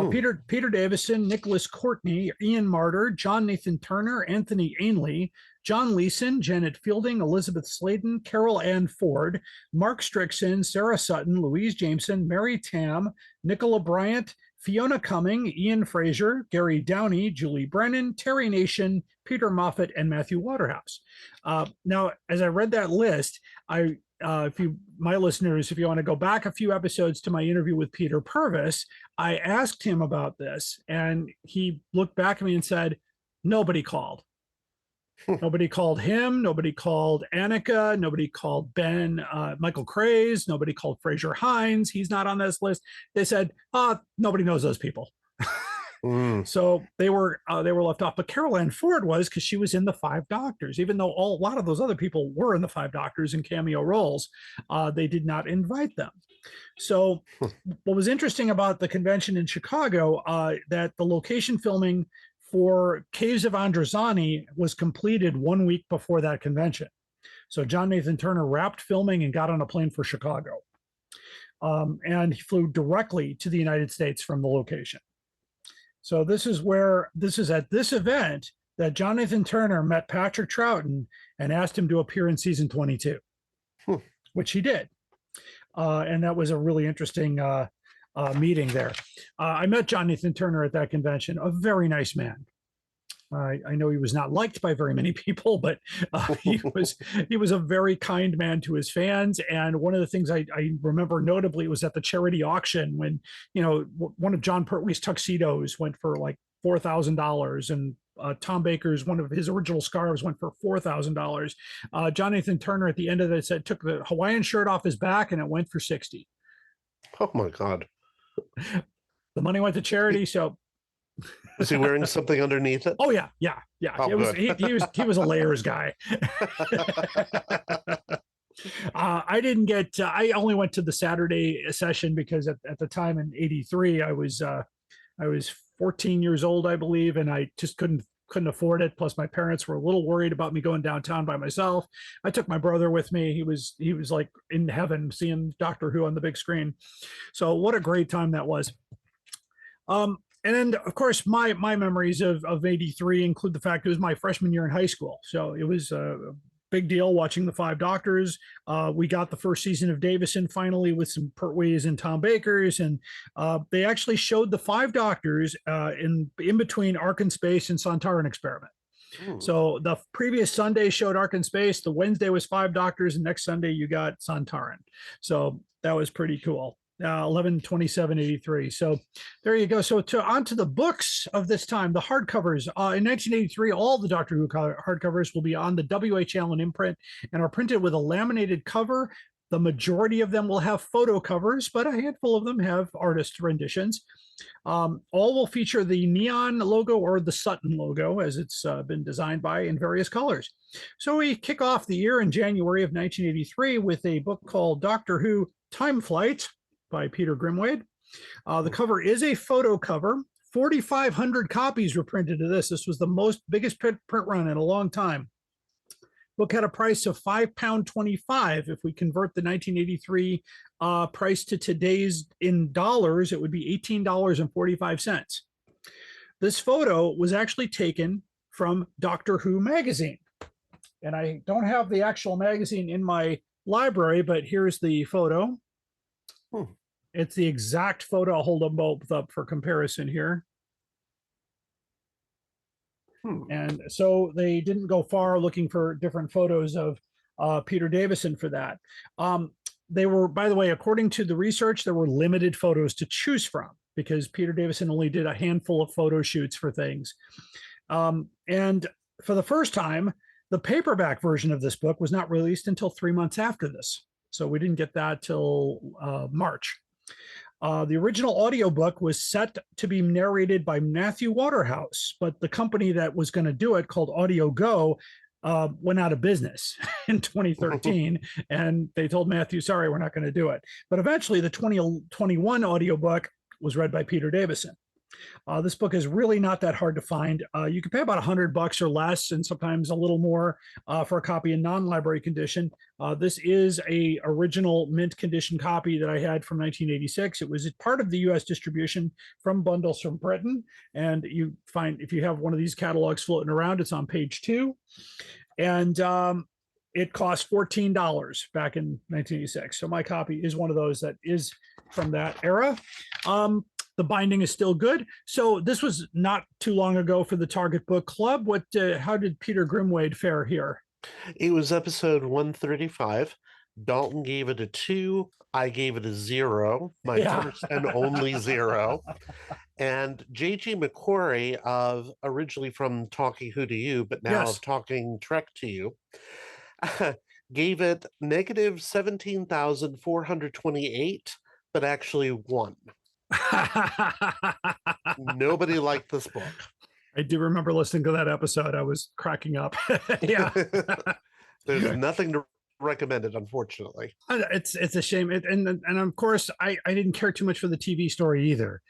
Peter Davison, Nicholas Courtney, Ian Martyr, John Nathan Turner, Anthony Ainley, John Leeson, Janet Fielding, Elizabeth Sladen, Carol Ann Ford, Mark Strickson, Sarah Sutton, Louise Jameson, Mary Tam, Nicola Bryant, Fiona Cumming, Ian Fraser, Gary Downey, Julie Brennan, Terry Nation, Peter Moffat, and Matthew Waterhouse. Now, as I read that list, my listeners, if you want to go back a few episodes to my interview with Peter Purvis, I asked him about this, and he looked back at me and said, nobody called. Nobody called him. Nobody called Annika. Nobody called Michael Craze. Nobody called Fraser Hines. He's not on this list. They said, nobody knows those people. So they were left off. But Carol Ann Ford was, because she was in the Five Doctors. Even though a lot of those other people were in the Five Doctors in cameo roles, they did not invite them. So what was interesting about the convention in Chicago, that the location filming for Caves of Androzani was completed 1 week before that convention. So John Nathan Turner wrapped filming and got on a plane for Chicago. And he flew directly to the United States from the location. So this is at this event that John Nathan Turner met Patrick Troughton and asked him to appear in season 22, which he did. And that was a really interesting meeting there. I met John Nathan Turner at that convention, a very nice man. I know he was not liked by very many people, but he was a very kind man to his fans. And one of the things I remember notably was at the charity auction when, one of John Pertwee's tuxedos went for like $4,000, and Tom Baker's, one of his original scarves, went for $4,000. John Nathan Turner at the end of it took the Hawaiian shirt off his back and it went for $60. Oh my God. The money went to charity. So was he wearing something underneath it? Oh yeah. Oh, it was he was a layers guy. I only went to the Saturday session because at the time in '83 I was 14 years old, I believe, and I just couldn't afford it. Plus my parents were a little worried about me going downtown by myself. I took my brother with me. He was like in heaven seeing Doctor Who on the big screen. So what a great time that was. And then, of course, my memories of '83 include the fact it was my freshman year in high school. So it was a big deal watching the Five Doctors. We got the first season of Davison finally with some Pertwees and Tom Bakers. And they actually showed the Five Doctors in between Ark in Space and Sontaran Experiment. So the previous Sunday showed Ark in Space. The Wednesday was Five Doctors. And next Sunday you got Sontaran. So that was pretty cool. 11/27/83. So there you go. So on to the books of this time, the hardcovers. In 1983, all the Doctor Who hardcovers will be on the WH Allen imprint and are printed with a laminated cover. The majority of them will have photo covers, but a handful of them have artist renditions. All will feature the neon logo or the Sutton logo, as it's been designed by, in various colors. So we kick off the year in January of 1983 with a book called Doctor Who Time Flight by Peter Grimwade. The cover is a photo cover. 4,500 copies were printed of this. This was the biggest print run in a long time. Book had a price of £5.25. If we convert the 1983 price to today's in dollars, it would be $18.45. This photo was actually taken from Doctor Who magazine. And I don't have the actual magazine in my library, but here's the photo. It's the exact photo. I'll hold them both up for comparison here. And so they didn't go far looking for different photos of Peter Davison for that. They were, by the way, according to the research, there were limited photos to choose from because Peter Davison only did a handful of photo shoots for things. And for the first time, the paperback version of this book was not released until 3 months after this. So we didn't get that till March. The original audiobook was set to be narrated by Matthew Waterhouse, but the company that was going to do it, called Audio Go, went out of business in 2013, and they told Matthew, sorry, we're not going to do it. But eventually the 2021 audiobook was read by Peter Davison. This book is really not that hard to find. You can pay about $100 or less, and sometimes a little more for a copy in non-library condition. This is a original mint condition copy that I had from 1986. It was part of the U.S. distribution from Bundles from Britain, and you find, if you have one of these catalogs floating around, it's on page 2, and it cost $14 back in 1986. So my copy is one of those that is from that era. The binding is still good. So this was not too long ago for the Target Book Club. How did Peter Grimwade fare here? It was episode 135. Dalton gave it a 2. I gave it a 0, my first and only 0. And J.G. McQuarrie, originally from Talking Who to You, but now of Talking Trek to You, gave it negative 17,428, but actually 1. Nobody liked this book. I do remember listening to that episode. I was cracking up. Yeah. There's nothing to recommend it, unfortunately. It's a shame. And of course, I didn't care too much for the TV story either.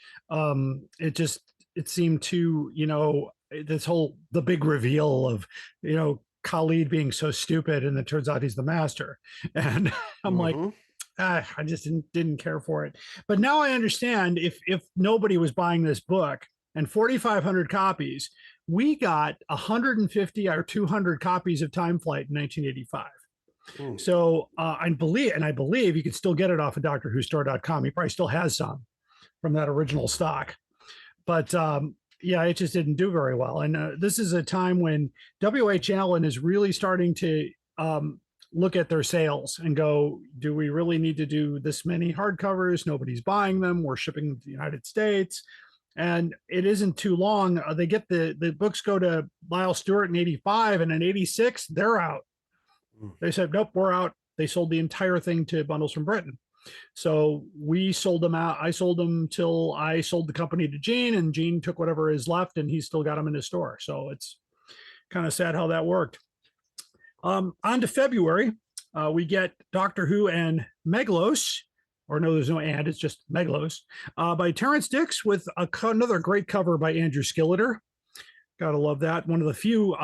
It seemed too, the big reveal of, Khalid being so stupid, and it turns out he's the master. And I'm like, I just didn't care for it. But now I understand if nobody was buying this book and 4,500 copies, we got 150 or 200 copies of Time Flight in 1985. So I believe you can still get it off of DoctorWhoStore.com. He probably still has some from that original stock. But it just didn't do very well. And this is a time when W.H. Allen is really starting to look at their sales and go, do we really need to do this many hardcovers? Nobody's buying them. We're shipping them to the United States. And it isn't too long. They get the books go to Lyle Stewart in 85, and in 86, they're out. They said, nope, we're out. They sold the entire thing to Bundles from Britain. So we sold them out. I sold them till I sold the company to Gene, and Gene took whatever is left, and he's still got them in his store. So it's kind of sad how that worked. On to February, we get Doctor Who and Meglos, or no, there's no and, it's just Meglos, by Terrence Dix with another great cover by Andrew Skilleter. Gotta love that. One of the few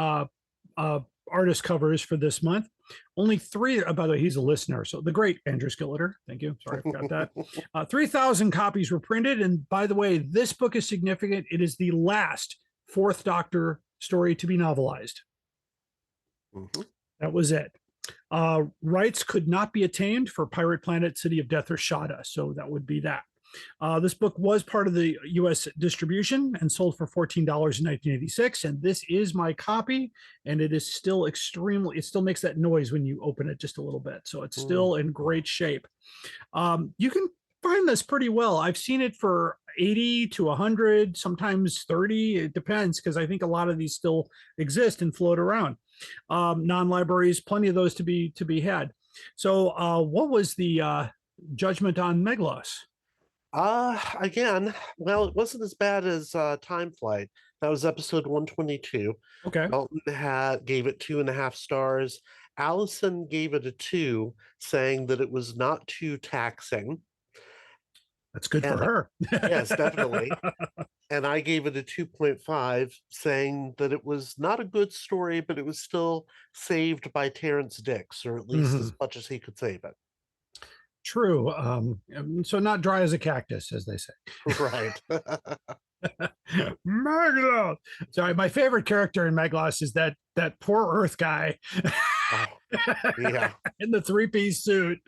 artist covers for this month. Only 3, by the way, he's a listener. So the great Andrew Skilleter. Thank you. Sorry, I forgot that. 3,000 copies were printed. And by the way, this book is significant. It is the last 4th Doctor story to be novelized. That was it. Rights could not be attained for Pirate Planet, City of Death, or Shada. So that would be that. This book was part of the U.S. distribution and sold for $14 in 1986. And this is my copy. And it is still it still makes that noise when you open it just a little bit. So it's still in great shape. You can find this pretty well. I've seen it for 80 to 100, sometimes 30. It depends, because I think a lot of these still exist and float around. Non-libraries, plenty of those to be had. So what was the judgment on Meglos? Again, well, it wasn't as bad as Time Flight. That was episode 122. Okay. Dalton gave it 2.5 stars. Allison gave it a 2, saying that it was not too taxing. That's good for her. Yes, definitely. And I gave it a 2.5, saying that it was not a good story, but it was still saved by Terrence Dix, or at least as much as he could save it. True. So not dry as a cactus, as they say. Right. Meglos. Sorry, my favorite character in Meglos is that poor Earth guy. Yeah. In the 3-piece suit,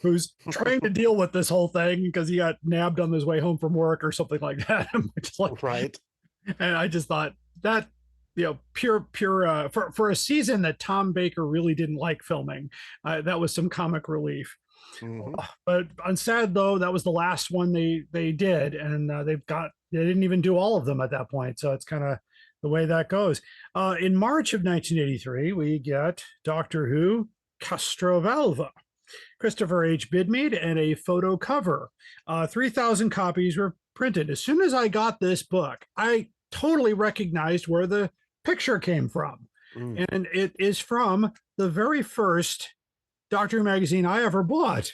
who's trying to deal with this whole thing because he got nabbed on his way home from work or something like that. Right. And I just thought that, pure for a season that Tom Baker really didn't like filming, that was some comic relief. But on sad though, that was the last one they did, and they didn't even do all of them at that point. So it's kind of the way that goes. In March of 1983, we get Doctor Who Castrovalva, Christopher H. Bidmead, and a photo cover. 3,000 copies were printed. As soon as I got this book, I totally recognized where the picture came from. And it is from the very first Doctor Who magazine I ever bought.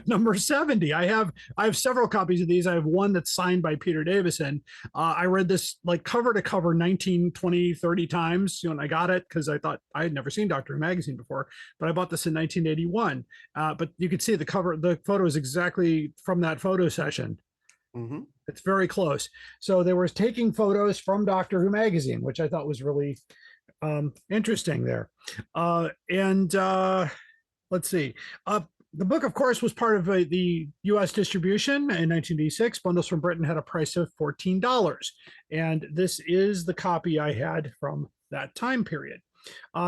Number 70. I have several copies of these. I have one that's signed by Peter Davison. I read this like cover to cover 19, 20, 30 times when I got it, because I thought I had never seen Doctor Who magazine before, but I bought this in 1981. But you can see the photo is exactly from that photo session. It's very close. So they were taking photos from Doctor Who magazine, which I thought was really interesting there. Let's see. The book, of course, was part of the U.S. distribution in 1986. Bundles from Britain had a price of $14. And this is the copy I had from that time period.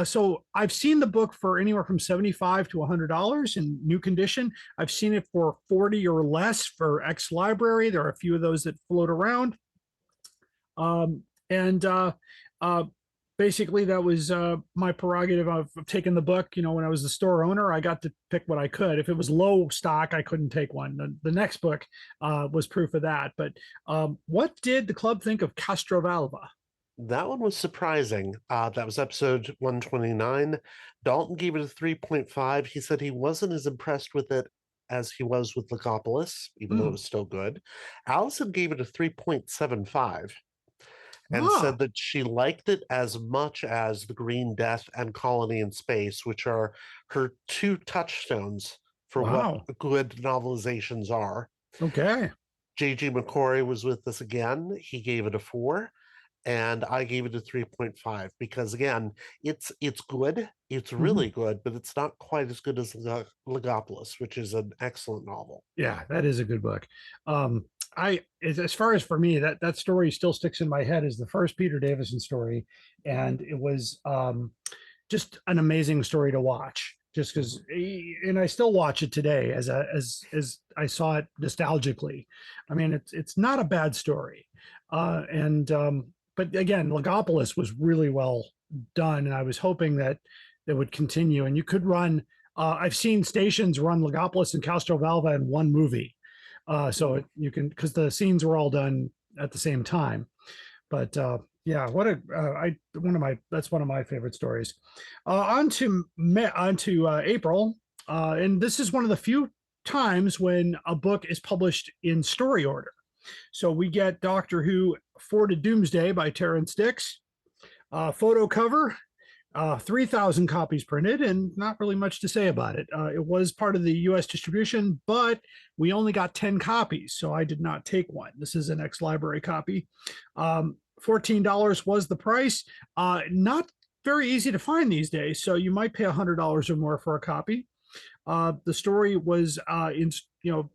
So I've seen the book for anywhere from $75 to $100 in new condition. I've seen it for 40 or less for ex-library. There are a few of those that float around. And basically that was my prerogative of taking the book. When I was the store owner, I got to pick what I could. If it was low stock, I couldn't take one. The next book was proof of that. But what did the club think of Castrovalva? That one was surprising. That was episode 129. Dalton gave it a 3.5. He said he wasn't as impressed with it as he was with Legopolis, even though it was still good. Allison gave it a 3.75 and said that she liked it as much as The Green Death and Colony in Space, which are her two touchstones for what good novelizations are. Okay. J.G. McCory was with us again. He gave it a 4. And I gave it a 3.5 because, again, it's good. It's really good, but it's not quite as good as Legopolis, which is an excellent novel. Yeah, that is a good book. As far as for me, that story still sticks in my head as the first Peter Davison story. And it was just an amazing story to watch. Just because, and I still watch it today as I saw it nostalgically. I mean, it's not a bad story. But again, Legopolis was really well done, and I was hoping that it would continue. And you could run. I've seen stations run Legopolis and Castrovalva in one movie, so you can, because the scenes were all done at the same time. But yeah, that's one of my favorite stories. On to April, and this is one of the few times when a book is published in story order. So we get Doctor Who Four to Doomsday by Terrance Dicks, photo cover, 3,000 copies printed, and not really much to say about it. It was part of the U.S. distribution, but we only got 10 copies, so I did not take one. This is an ex-library copy. $14 was the price. Not very easy to find these days, so you might pay $100 or more for a copy. The story was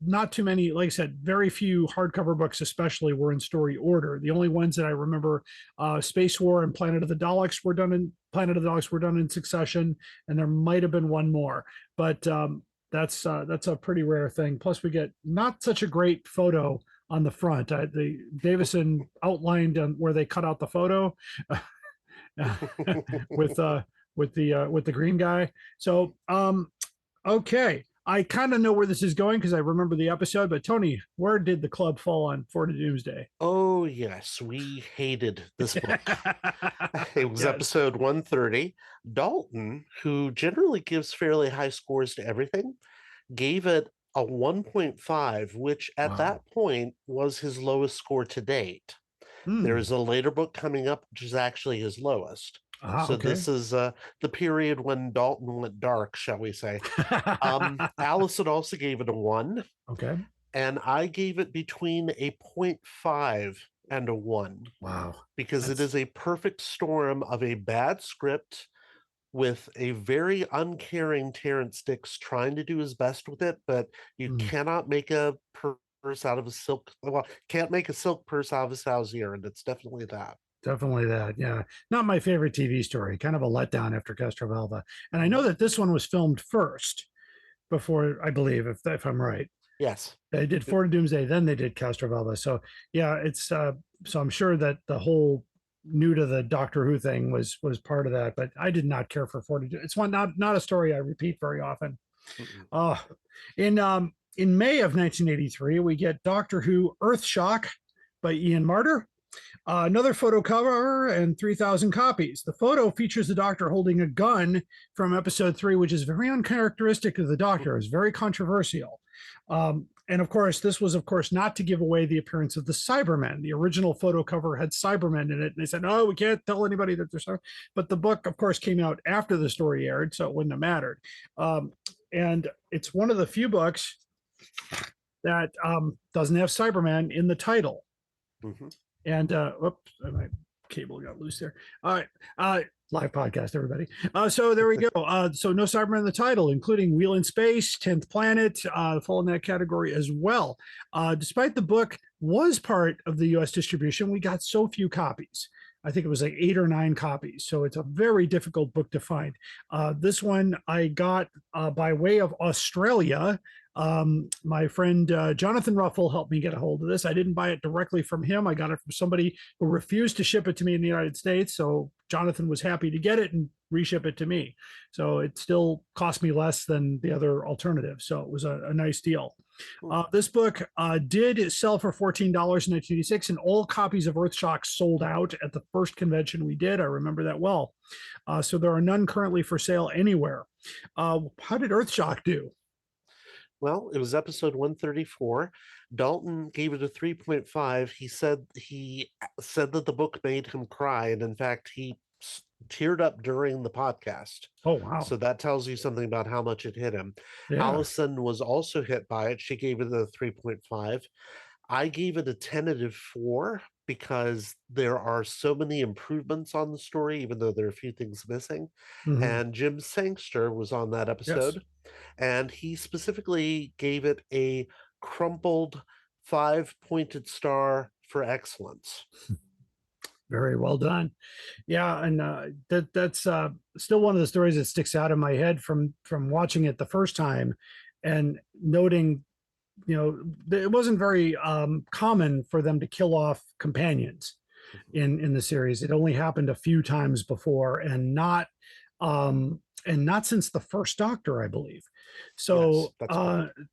not too many, like I said, very few hardcover books especially were in story order. The only ones that I remember, Space War and Planet of the Daleks were done in succession, and there might have been one more, but that's a pretty rare thing. Plus we get not such a great photo on the front. The Davison outlined where they cut out the photo with the green guy. So okay, I kind of know where this is going because I remember the episode, but Tony, where did the club fall on Four to Doomsday? Oh, yes, we hated this book. It was episode 130. Dalton, who generally gives fairly high scores to everything, gave it a 1.5, which at that point was his lowest score to date. There is a later book coming up, which is actually his lowest. This is the period when Dalton went dark, shall we say. Allison also gave it a 1. Okay. And I gave it between a 0.5 and a 1. Wow. Because it is a perfect storm of a bad script with a very uncaring Terrance Dicks trying to do his best with it, but you cannot make a purse out of a silk. Well, can't make a silk purse out of a sow's ear, and it's definitely that. Definitely that, yeah. Not my favorite TV story. Kind of a letdown after Castrovalva. And I know that this one was filmed first before, I believe, if I'm right. Yes. They did Four to Doomsday, then they did Castrovalva. So yeah, it's so I'm sure that the whole new to the Doctor Who thing was part of that, but I did not care for Four to Doomsday. It's not a story I repeat very often. In May of 1983, we get Doctor Who Earthshock by Ian Marter. Another photo cover and 3,000 copies. The photo features the Doctor holding a gun from episode 3, which is very uncharacteristic of the Doctor. It's very controversial. And of course, this was, of course, not to give away the appearance of the Cybermen. The original photo cover had Cybermen in it. And they said, oh, we can't tell anybody that there's Cybermen. But the book, of course, came out after the story aired, so it wouldn't have mattered. And it's one of the few books that doesn't have Cyberman in the title. And whoops, my cable got loose there. All right, live podcast, everybody. So there we go. So no Cybermen in the title, including Wheel in Space, 10th Planet, fall in that category as well. Despite the book was part of the U.S. distribution, we got so few copies. I think it was like 8 or 9 copies. So it's a very difficult book to find. This one I got by way of Australia. My friend Jonathan Ruffle helped me get a hold of this. I didn't buy it directly from him. I got it from somebody who refused to ship it to me in the United States. So Jonathan was happy to get it and reship it to me. So it still cost me less than the other alternative. So it was a nice deal. This book did sell for $14 in 1986, and all copies of Earthshock sold out at the first convention we did. I remember that well. So there are none currently for sale anywhere. How did Earthshock do? Well, it was episode 134. Dalton gave it a 3.5. He said that the book made him cry, and in fact, he teared up during the podcast. Oh, wow. So that tells you something about how much it hit him. Yeah. Allison was also hit by it. She gave it a 3.5. I gave it a tentative 4 because there are so many improvements on the story, even though there are a few things missing. Mhm. And Jim Sangster was on that episode. Yes. And he specifically gave it a crumpled 5-pointed star for excellence. Very well done. Yeah, and that's still one of the stories that sticks out in my head from watching it the first time, and noting, it wasn't very common for them to kill off companions in the series. It only happened a few times before, and not since the first Doctor, I believe. So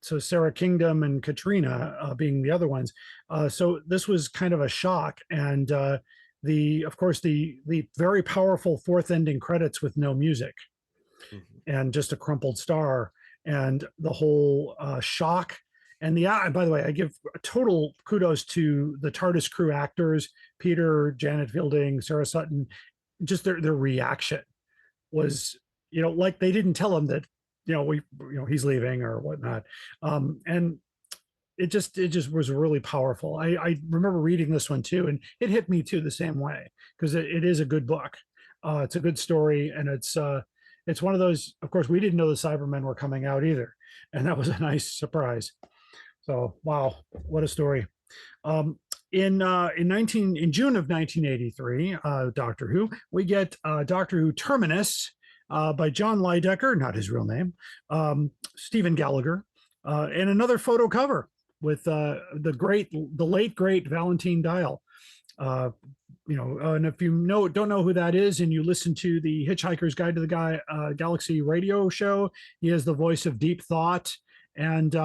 so Sarah Kingdom and Katrina being the other ones. So this was kind of a shock, and of course the very powerful fourth ending credits with no music and just a crumpled star, and the whole shock. And by the way, I give total kudos to the TARDIS crew actors, Peter, Janet Fielding, Sarah Sutton. Just their reaction was, like they didn't tell him that, he's leaving or whatnot. And it just was really powerful. I remember reading this one too, and it hit me too the same way, because it is a good book. It's a good story, and it's one of those. Of course, we didn't know the Cybermen were coming out either, and that was a nice surprise. So wow, what a story! In June of 1983, Doctor Who, we get Doctor Who Terminus by John Lydecker, not his real name, Stephen Gallagher, and another photo cover with the late great Valentine Dial. And if you don't know who that is, and you listen to the Hitchhiker's Guide to the Galaxy radio show, he is the voice of Deep Thought, and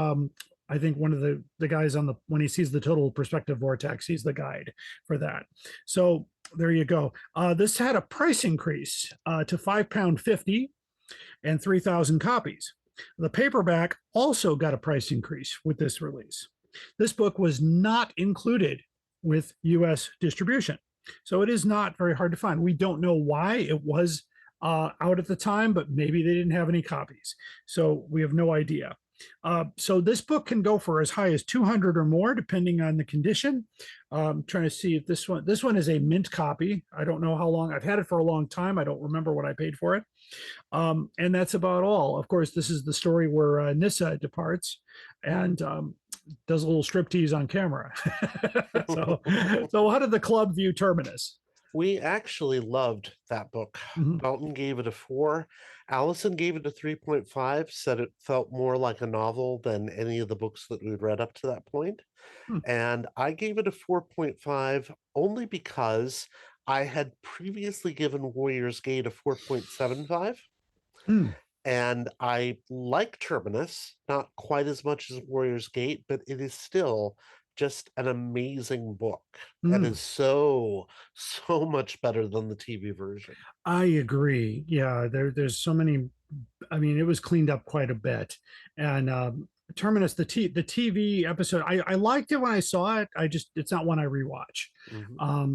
I think one of the guys when he sees the total perspective vortex, he's the guide for that. So there you go. This had a price increase to £5.50 and 3,000 copies. The paperback also got a price increase with this release. This book was not included with US distribution, so it is not very hard to find. We don't know why. It was out at the time, but maybe they didn't have any copies, so we have no idea. So this book can go for as high as 200 or more, depending on the condition. I'm trying to see if this one is a mint copy. I don't know how long. I've had it for a long time. I don't remember what I paid for it. And that's about all. Of course, this is the story where Nyssa departs and does a little striptease on camera. So how did the club view Terminus? We actually loved that book. Dalton gave it a 4. Allison gave it a 3.5, said it felt more like a novel than any of the books that we'd read up to that point. And I gave it a 4.5 only because I had previously given Warrior's Gate a 4.75. And I like Terminus, not quite as much as Warrior's Gate, but it is still just an amazing book. And is so much better than the TV version. I agree. Yeah, there's so many. I mean, it was cleaned up quite a bit. And Terminus, the TV episode, I liked it when I saw it. It's not one I rewatch.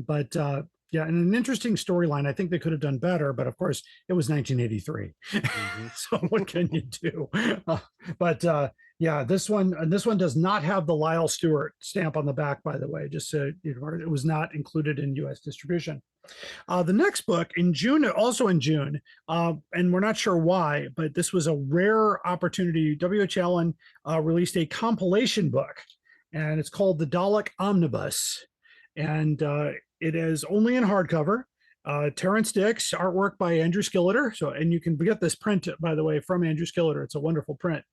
But yeah, and an interesting storyline. I think they could have done better, but of course it was 1983. So what can you do? Yeah, this one does not have the Lyle Stewart stamp on the back, by the way, just so it was not included in US distribution. The next book also in June, and we're not sure why, but this was a rare opportunity. W.H. Allen released a compilation book, and it's called The Dalek Omnibus. And It is only in hardcover. Terrence Dix, artwork by Andrew Skilleter. So, and you can get this print, by the way, from Andrew Skilleter. It's a wonderful print.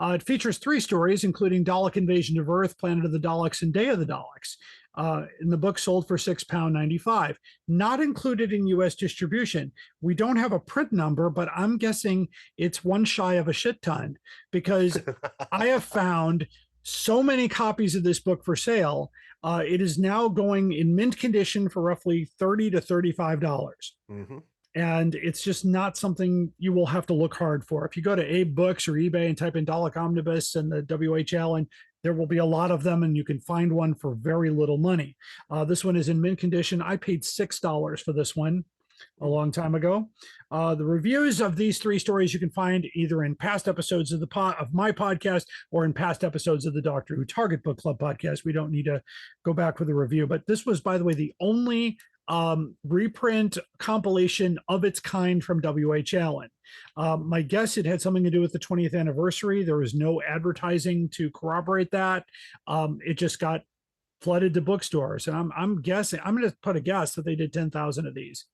It features 3 stories, including Dalek Invasion of Earth, Planet of the Daleks, and Day of the Daleks. And the book sold for £6.95. Not included in U.S. distribution. We don't have a print number, but I'm guessing it's one shy of a shit ton, because I have found so many copies of this book for sale. It is now going in mint condition for roughly $30 to $35. Mm-hmm. And it's just not something you will have to look hard for. If you go to Abe Books or eBay and type in Dalek Omnibus and the W.H. Allen, there will be a lot of them, and you can find one for very little money. This one is in mint condition. I paid $6 for this one a long time ago. The reviews of these 3 stories you can find either in past episodes of of my podcast or in past episodes of the Doctor Who Target Book Club podcast. We don't need to go back with a review, but this was, by the way, the only reprint compilation of its kind from W.H. Allen. My guess, it had something to do with the 20th anniversary. There was no advertising to corroborate that. It just got flooded to bookstores, and I'm guessing, I'm going to put a guess that they did 10,000 of these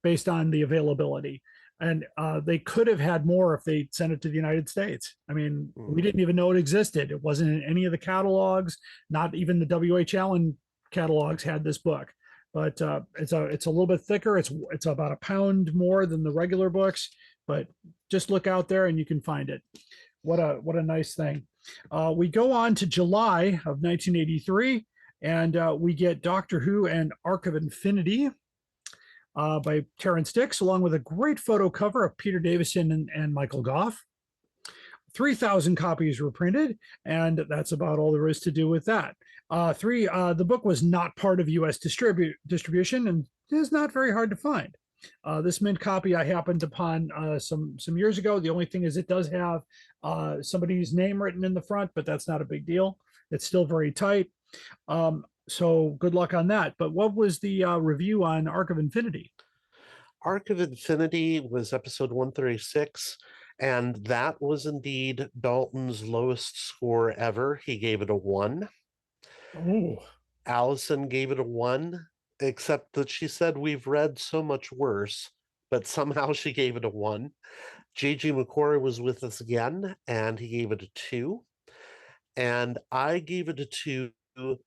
based on the availability. And they could have had more if they sent it to the United States. I mean, we didn't even know it existed. It wasn't in any of the catalogs. Not even the W.H. Allen catalogs had this book. But it's a little bit thicker. It's about a pound more than the regular books. But just look out there and you can find it. What a nice thing. We go on to July of 1983, and we get Doctor Who and Arc of Infinity by Terrence Dix, along with a great photo cover of Peter Davison and Michael Gough. 3,000 copies were printed, and that's about all there is to do with that. The book was not part of U.S. distribution, and is not very hard to find. This mint copy I happened upon some years ago. The only thing is it does have somebody's name written in the front, but that's not a big deal. It's still very tight. So good luck on that. But what was the review on Arc of Infinity? Arc of Infinity was episode 136, and that was indeed Dalton's lowest score ever. He gave it a 1. Oh. Allison gave it a 1, except that she said we've read so much worse, but somehow she gave it a 1. J.G. McCoy was with us again, and he gave it a 2. And I gave it a 2,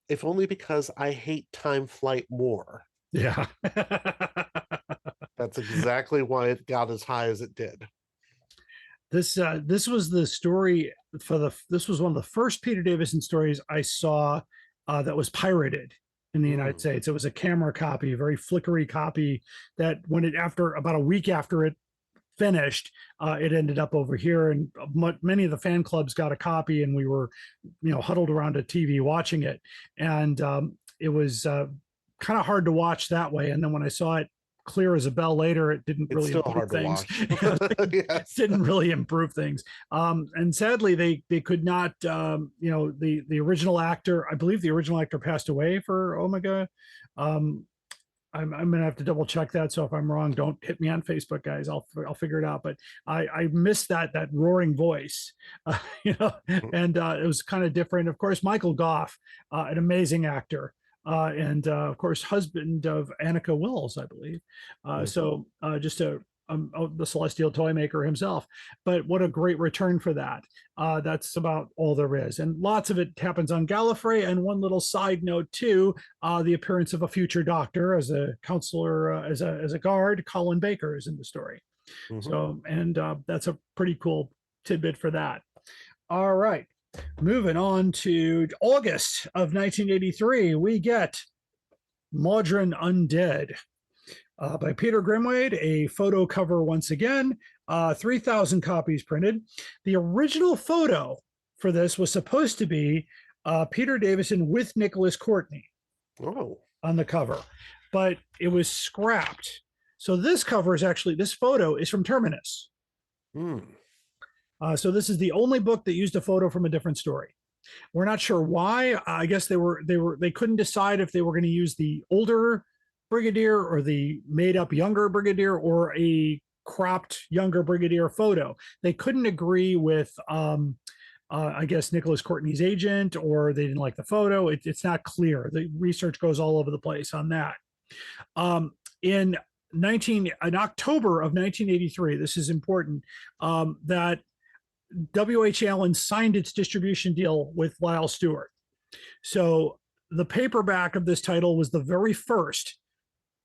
if only because I hate Time Flight more. Yeah. That's exactly why it got as high as it did. This was the story this was one of the first Peter Davison stories I saw that was pirated in the United States. It was a camera copy, a very flickery copy that about a week after it finished, it ended up over here, and many of the fan clubs got a copy, and we were, huddled around a TV watching it. And it was kind of hard to watch that way. And then when I saw it clear as a bell later, it didn't really improve things. Yes. Didn't really improve things. And sadly, they could not, the original actor, I believe the original actor passed away for Omega. I'm going to have to double check that. So if I'm wrong, don't hit me on Facebook, guys. I'll figure it out. But I missed that roaring voice, and it was kind of different. Of course, Michael Gough, an amazing actor. And of course, husband of Annika Wills, I believe. So just the celestial toy maker himself. But what a great return for that. That's about all there is. And lots of it happens on Gallifrey. And one little side note too, the appearance of a future Doctor as a counselor, as a guard, Colin Baker, is in the story. So, and that's a pretty cool tidbit for that. All right. Moving on to August of 1983, we get Modern Undead by Peter Grimwade, a photo cover once again, 3,000 copies printed. The original photo for this was supposed to be Peter Davison with Nicholas Courtney on the cover, but it was scrapped. So this photo is from Terminus. So this is the only book that used a photo from a different story. We're not sure why. I guess they couldn't decide if they were going to use the older Brigadier or the made up younger Brigadier or a cropped younger Brigadier photo. They couldn't agree with, I guess, Nicholas Courtney's agent, or they didn't like the photo. It's not clear. The research goes all over the place on that. In October of 1983, this is important, that W.H. Allen signed its distribution deal with Lyle Stewart. So the paperback of this title was the very first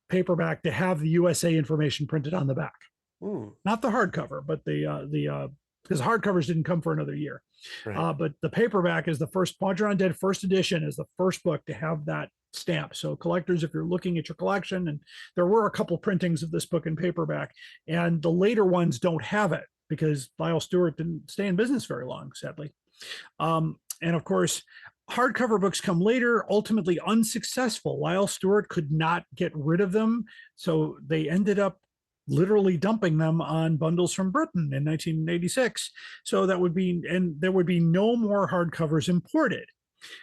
paperback to have the USA information printed on the back. Not the hardcover, but the because hardcovers didn't come for another year. Right. But the paperback is the first. Modern Undead first edition is the first book to have that stamp. So collectors, if you're looking at your collection, and there were a couple printings of this book in paperback, and the later ones don't have it because Lyle Stewart didn't stay in business very long, sadly. And of course, hardcover books come later, ultimately unsuccessful. Lyle Stewart could not get rid of them, so they ended up literally dumping them on Bundles from Britain in 1986. So that would be, and there would be no more hardcovers imported.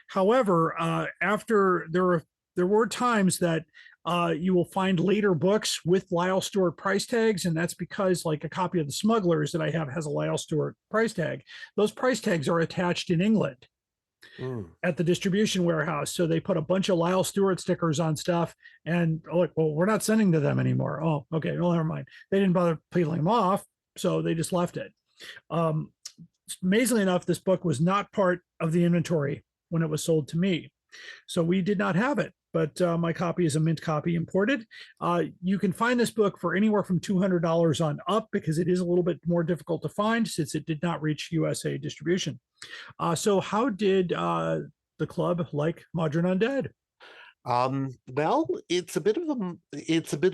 However, after there were times that you will find later books with Lyle Stewart price tags, and that's because, like, a copy of The Smugglers that I have has a Lyle Stewart price tag. Those price tags are attached in England at the distribution warehouse. So they put a bunch of Lyle Stewart stickers on stuff, and well, we're not sending to them anymore. Oh, okay, well, never mind. They didn't bother peeling them off, so they just left it. Amazingly enough, this book was not part of the inventory when it was sold to me, so we did not have it. But my copy is a mint copy imported. You can find this book for anywhere from $200 on up, because it is a little bit more difficult to find since it did not reach USA distribution. So how did the club like Modern Undead? Well, it's a bit of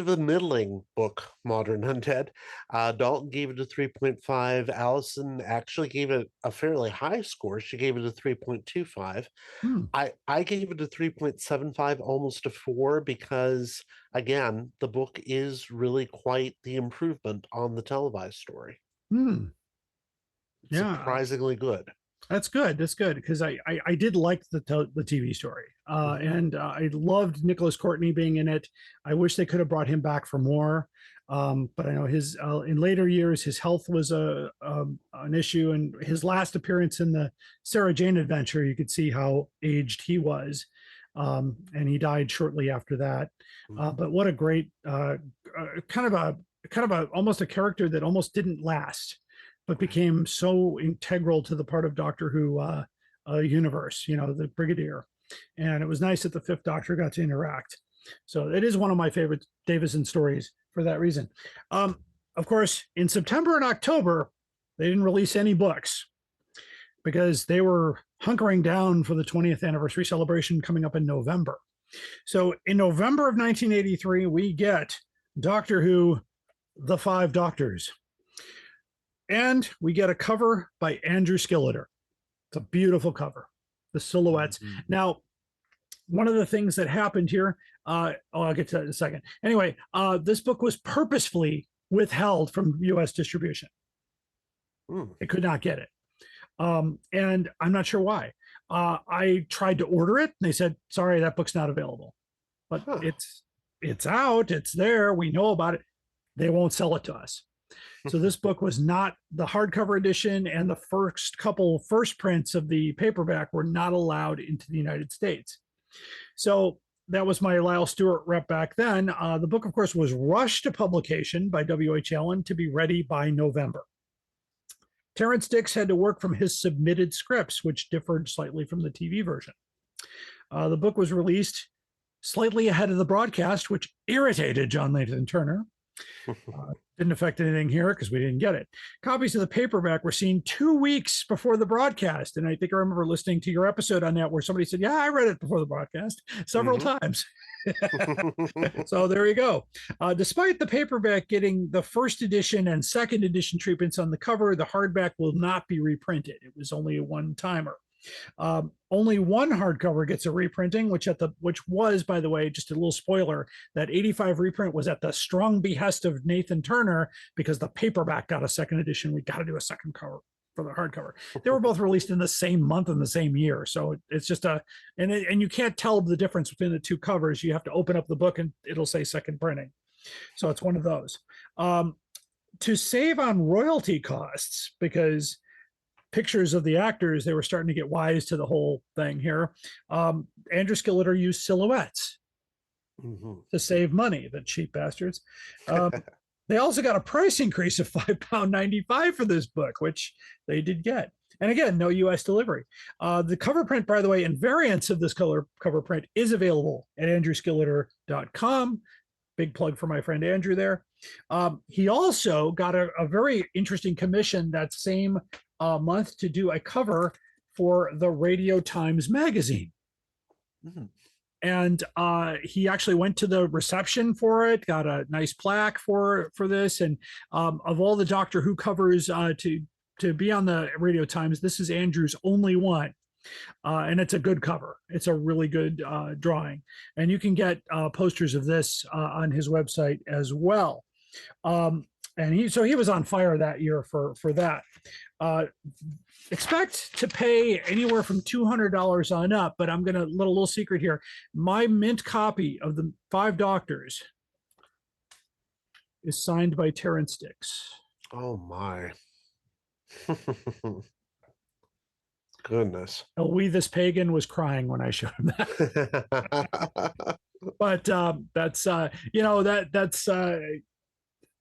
a middling book, Modern Undead. Dalton gave it a 3.5. Allison actually gave it a fairly high score. She gave it a 3.25. I gave it a 3.75, almost a 4, because again, the book is really quite the improvement on the televised story. Surprisingly good. That's good. That's good, because I did like the TV story, and I loved Nicholas Courtney being in it. I wish they could have brought him back for more, but I know his in later years his health was an issue, and his last appearance in the Sarah Jane adventure, you could see how aged he was, and he died shortly after that. But what a great kind of a almost a character that almost didn't last, but became so integral to the part of Doctor Who universe, the Brigadier. And it was nice that the Fifth Doctor got to interact. So it is one of my favorite Davison stories for that reason. Of course, in September and October, they didn't release any books because they were hunkering down for the 20th anniversary celebration coming up in November. So in November of 1983, we get Doctor Who, The Five Doctors. And we get a cover by Andrew Skilleter. It's a beautiful cover, the silhouettes. Now, one of the things that happened here, I'll get to that in a second. Anyway, this book was purposefully withheld from U.S. distribution. It could not get it. And I'm not sure why. I tried to order it, and they said, sorry, that book's not available. But it's out, it's there, we know about it. They won't sell it to us. So this book was not the hardcover edition, and the first prints of the paperback were not allowed into the United States. So that was my Lyle Stewart rep back then. The book, of course, was rushed to publication by W.H. Allen to be ready by November. Terrence Dix had to work from his submitted scripts, which differed slightly from the TV version. The book was released slightly ahead of the broadcast, which irritated John Nathan Turner. Didn't affect anything here because we didn't get it. Copies of the paperback were seen 2 weeks before the broadcast. And I think I remember listening to your episode on that where somebody said, yeah, I read it before the broadcast several times. So there you go. Despite the paperback getting the first edition and second edition treatments on the cover, the hardback will not be reprinted. It was only a one-timer. Only one hardcover gets a reprinting, which was, by the way, just a little spoiler, that 85 reprint was at the strong behest of Nathan Turner because the paperback got a second edition. We got to do a second cover for the hardcover. They were both released in the same month and the same year. So it's just and you can't tell the difference between the two covers. You have to open up the book and it'll say second printing. So it's one of those. To save on royalty costs, because pictures of the actors, they were starting to get wise to the whole thing here. Andrew Skilleter used silhouettes to save money, the cheap bastards. They also got a price increase of £5.95 for this book, which they did get. And again, no U.S. delivery. The cover print, by the way, and variants of this cover print is available at andrewskilleter.com. Big plug for my friend Andrew there. He also got a very interesting commission that same month to do a cover for the Radio Times magazine. And he actually went to the reception for it, got a nice plaque for this. And of all the Doctor Who covers to be on the Radio Times, this is Andrew's only one. And it's a good cover. It's a really good drawing. And you can get posters of this on his website as well. And he was on fire that year for that. Expect to pay anywhere from $200 on up, but I'm going to let a little secret here. My mint copy of the 5 Doctors is signed by Terrence Dix. Oh my. Goodness. This pagan was crying when I showed him that. But that's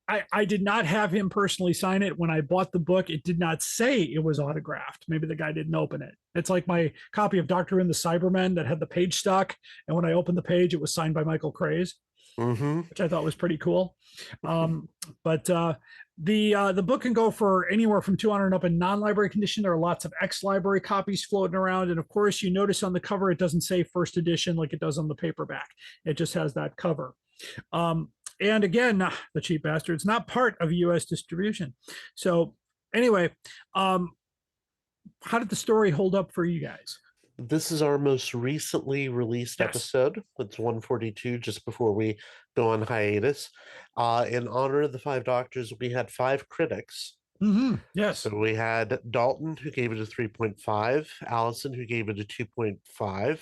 I did not have him personally sign it. When I bought the book, it did not say it was autographed. Maybe the guy didn't open it. It's like my copy of Doctor and the Cybermen that had the page stuck, and when I opened the page, it was signed by Michael Craze, which I thought was pretty cool. But the book can go for anywhere from $200 up in non-library condition. There are lots of ex-library copies floating around, and of course, you notice on the cover it doesn't say first edition like it does on the paperback. It just has that cover. And again, the cheap bastards, not part of U.S. distribution. So anyway, how did the story hold up for you guys? This is our most recently released episode. It's 142, just before we go on hiatus. In honor of the 5 Doctors, we had 5 critics. Yes. So we had Dalton, who gave it a 3.5, Allison, who gave it a 2.5.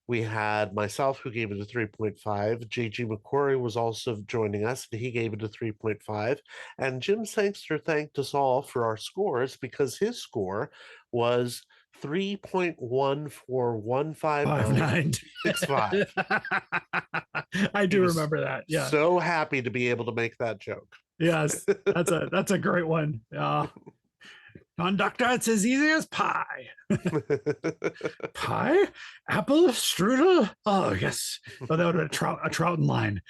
We had myself, who gave it a 3.5. J.G. McQuarrie was also joining us, and he gave it a 3.5. And Jim Sangster thanked us all for our scores because his score was 3.1415965. I do remember that. Yeah. So happy to be able to make that joke. Yes, that's a great one. Non-doctor, it's as easy as pie. Pie? Apple? Strudel? Oh, yes. Oh, that would have been a Troughton line.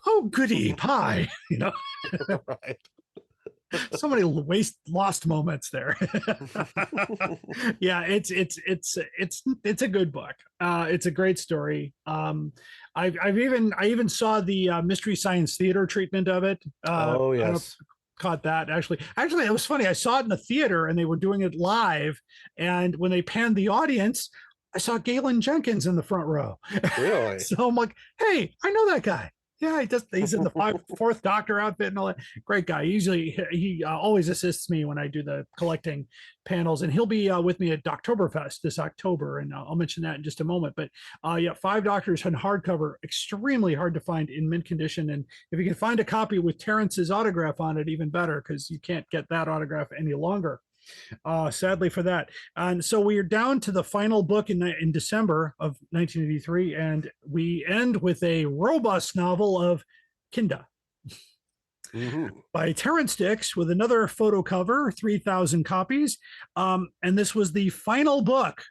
Oh, goody, pie. Right. So many lost moments there. Yeah, it's a good book. It's a great story. I even saw the Mystery Science Theater treatment of it. Oh, yes. Caught that actually it was funny. I saw it in the theater and they were doing it live, and when they panned the audience, I saw Galen Jenkins in the front row. Really? So I'm like, hey, I know that guy. Yeah, he's in the fourth Doctor outfit and all that. Great guy. Usually he always assists me when I do the collecting panels, and he'll be with me at Doctoberfest this October, and I'll mention that in just a moment. But 5 Doctors on hardcover, extremely hard to find in mint condition, and if you can find a copy with Terrence's autograph on it, even better, because you can't get that autograph any longer. Sadly for that. And so we are down to the final book in December of 1983, and we end with a robust novel of Kinda by Terrence Dix with another photo cover, 3,000 copies. And this was the final book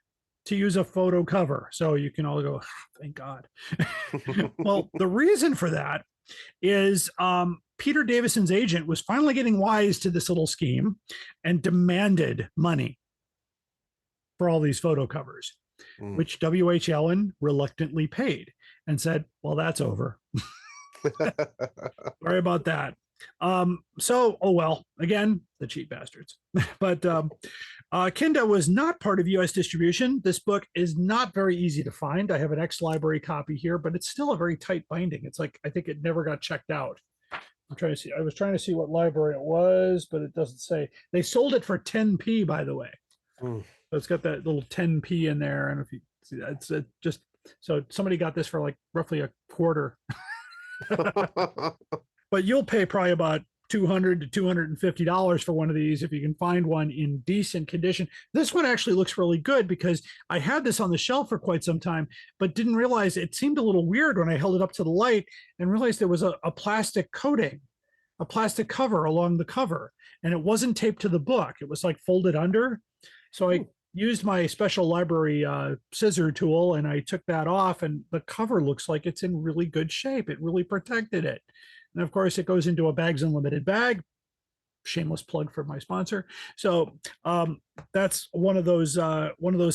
to use a photo cover. So you can all go, thank God. Well, the reason for that is Peter Davison's agent was finally getting wise to this little scheme and demanded money for all these photo covers, which W.H. Allen reluctantly paid and said, well, that's over. Sorry about that. So, oh well, again, the cheap bastards. But Kinda was not part of U.S. distribution. This book is not very easy to find. I have an ex-library copy here, but it's still a very tight binding. It's like, I think it never got checked out. I'm trying to see. I was trying to see what library it was, but it doesn't say. They sold it for 10p, by the way. So it's got that little 10p in there, and if you see that, it's just so somebody got this for like roughly a quarter. But you'll pay probably about $200 to $250 for one of these if you can find one in decent condition. This one actually looks really good because I had this on the shelf for quite some time, but didn't realize it seemed a little weird when I held it up to the light and realized there was a plastic coating, a plastic cover along the cover, and it wasn't taped to the book. It was like folded under. So I used my special library scissor tool and I took that off, and the cover looks like it's in really good shape. It really protected it. And of course, it goes into a Bags Unlimited bag. Shameless plug for my sponsor. So that's one of those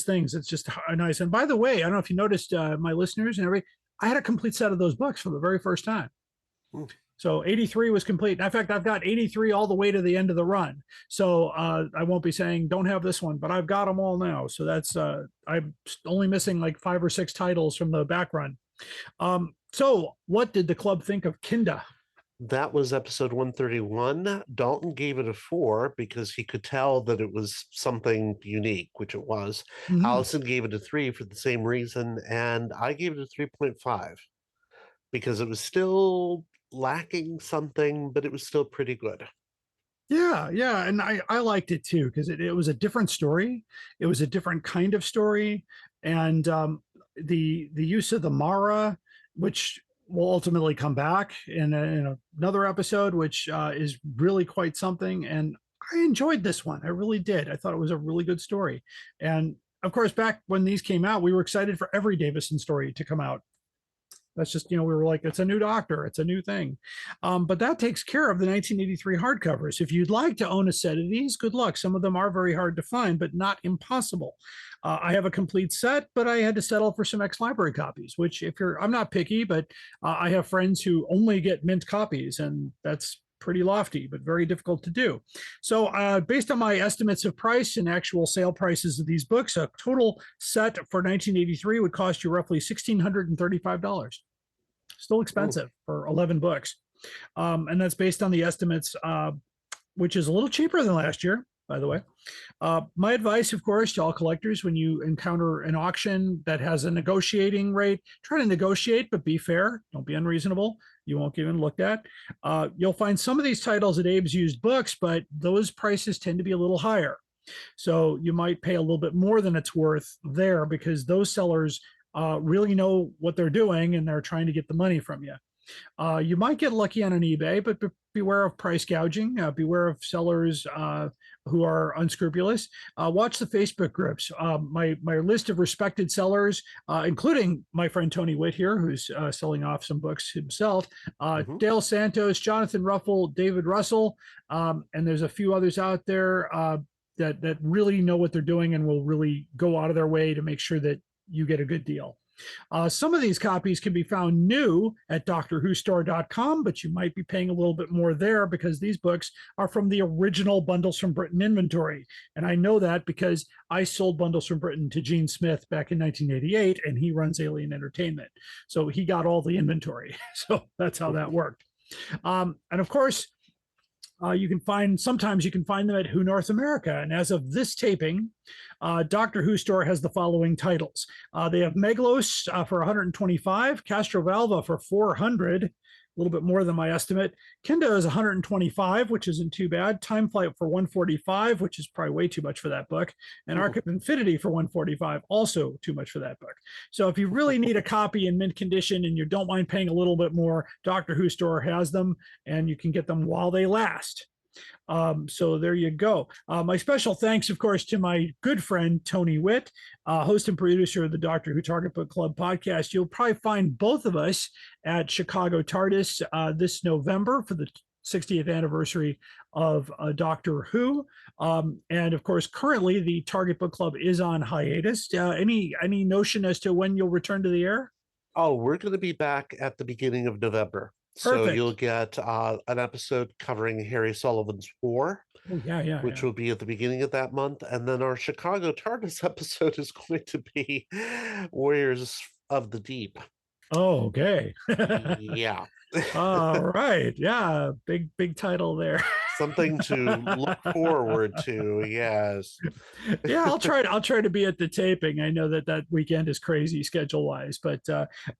things. It's just nice. And by the way, I don't know if you noticed, my listeners and everybody, I had a complete set of those books for the very first time. So 83 was complete. In fact, I've got 83 all the way to the end of the run. So I won't be saying don't have this one, but I've got them all now. So that's I'm only missing like 5 or 6 titles from the back run. So what did the club think of Kinda? That was episode 131. Dalton gave it a 4 because he could tell that it was something unique, which it was. Mhm. Allison gave it a 3 for the same reason, and I gave it a 3.5 because it was still lacking something, but it was still pretty good. Yeah, and I liked it too because it was a different story. It was a different kind of story, and the use of the Mara, which will ultimately come back in another episode, which is really quite something. And I enjoyed this one. I really did. I thought it was a really good story. And of course, back when these came out, we were excited for every Davison story to come out. That's just, we were like, it's a new Doctor, it's a new thing. But that takes care of the 1983 hardcovers. If you'd like to own a set of these, good luck. Some of them are very hard to find, but not impossible. I have a complete set, but I had to settle for some ex-library copies, which I'm not picky, but I have friends who only get mint copies, and that's pretty lofty, but very difficult to do. So based on my estimates of price and actual sale prices of these books, a total set for 1983 would cost you roughly $1,635. Still expensive for 11 books. And that's based on the estimates, which is a little cheaper than last year, by the way. My advice, of course, to all collectors, when you encounter an auction that has a negotiating rate, try to negotiate, but be fair. Don't be unreasonable. You won't get even looked at. You'll find some of these titles at Abe's Used Books, but those prices tend to be a little higher. So you might pay a little bit more than it's worth there because those sellers really know what they're doing and they're trying to get the money from you. You might get lucky on an eBay, but beware of price gouging. Beware of sellers who are unscrupulous. Watch the Facebook groups. My list of respected sellers, including my friend Tony Whitt here, who's selling off some books himself, Dale Santos, Jonathan Ruffle, David Russell, and there's a few others out there that really know what they're doing and will really go out of their way to make sure that you get a good deal. Some of these copies can be found new at DoctorWhoStore.com, but you might be paying a little bit more there because these books are from the original Bundles from Britain inventory. And I know that because I sold Bundles from Britain to Gene Smith back in 1988, and he runs Alien Entertainment. So he got all the inventory. So that's how that worked. And of course, sometimes you can find them at Who North America. And as of this taping, Doctor Who Store has the following titles. They have Meglos for 125, Castrovalva for 400, a little bit more than my estimate. Kinda is 125, which isn't too bad. Time Flight for 145, which is probably way too much for that book. And Arc of Infinity for 145, also too much for that book. So if you really need a copy in mint condition and you don't mind paying a little bit more, Doctor Who Store has them, and you can get them while they last. So there you go. My special thanks, of course, to my good friend, Tony Whitt, host and producer of the Doctor Who Target Book Club podcast. You'll probably find both of us at Chicago TARDIS this November for the 60th anniversary of Doctor Who. And of course, currently the Target Book Club is on hiatus. Any notion as to when you'll return to the air? Oh, we're going to be back at the beginning of November. Perfect. So you'll get an episode covering Harry Sullivan's War, which will be at the beginning of that month. And then our Chicago TARDIS episode is going to be Warriors of the Deep. Oh, okay. Yeah. All right. Yeah. Big title there. Something to look forward to. Yes. Yeah, I'll try to be at the taping. I know that weekend is crazy schedule wise, but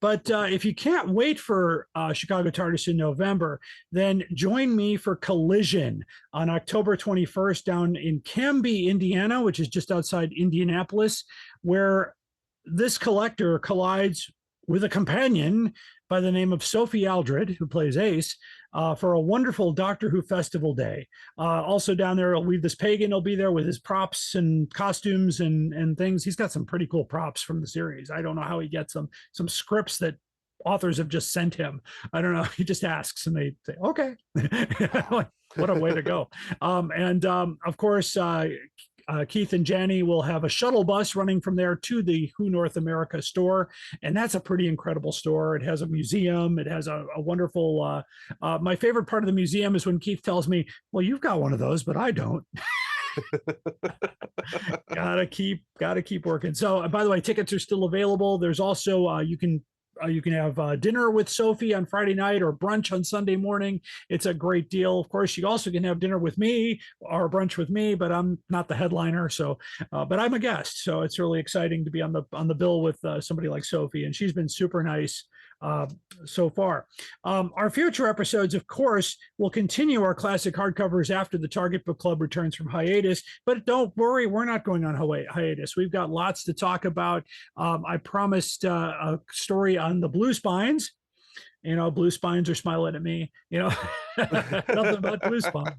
if you can't wait for Chicago TARDIS in November, then join me for Collision on October 21st down in Canby, Indiana, which is just outside Indianapolis, where this collector collides with a companion by the name of Sophie Aldred, who plays Ace, for a wonderful Doctor Who festival day. Also down there, this pagan will be there with his props and costumes and things. He's got some pretty cool props from the series. I don't know how he gets them. Some scripts that authors have just sent him. I don't know. He just asks and they say, okay. What a way to go. Of course, Keith and Janney will have a shuttle bus running from there to the Who North America store. And that's a pretty incredible store. It has a museum. It has a wonderful, my favorite part of the museum is when Keith tells me, well, you've got one of those, but I don't. gotta keep working. So by the way, tickets are still available. There's also, you can have dinner with Sophie on Friday night or brunch on Sunday morning. It's a great deal. Of course, you also can have dinner with me or brunch with me, but I'm not the headliner. So, but I'm a guest. So it's really exciting to be on the bill with somebody like Sophie, and she's been super nice so far. Our future episodes, of course, will continue our classic hardcovers after the Target Book Club returns from hiatus, but don't worry, we're not going on hiatus. We've got lots to talk about. I promised a story on the Blue Spines. Blue Spines are smiling at me, nothing about Blue Spines.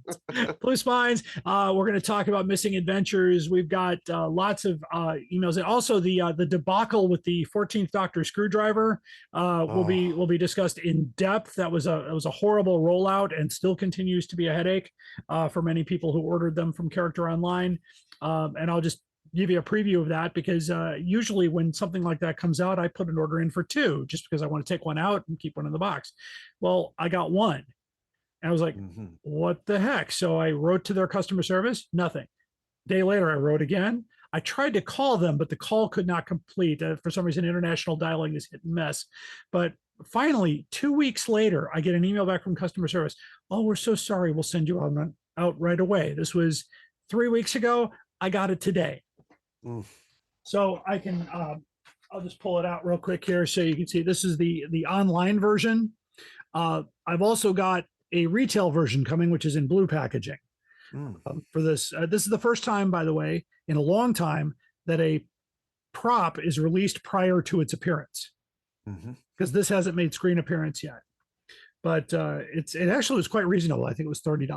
Blue Spines. We're going to talk about Missing Adventures. We've got lots of emails, and also the debacle with the 14th Doctor screwdriver will be discussed in depth. It was a horrible rollout and still continues to be a headache for many people who ordered them from Character Online. And I'll just give you a preview of that because usually when something like that comes out, I put an order in for 2 just because I want to take one out and keep one in the box. Well, I got 1 and I was like, what the heck? So I wrote to their customer service, nothing. Day later, I wrote again. I tried to call them, but the call could not complete. For some reason, international dialing is hit and miss. But finally, 2 weeks later, I get an email back from customer service. Oh, we're so sorry. We'll send you out right away. This was 3 weeks ago. I got it today. So I can, I'll just pull it out real quick here so you can see this is the online version. I've also got a retail version coming, which is in blue packaging for this. This is the first time, by the way, in a long time that a prop is released prior to its appearance because this hasn't made screen appearance yet. But it actually was quite reasonable. I think it was $30.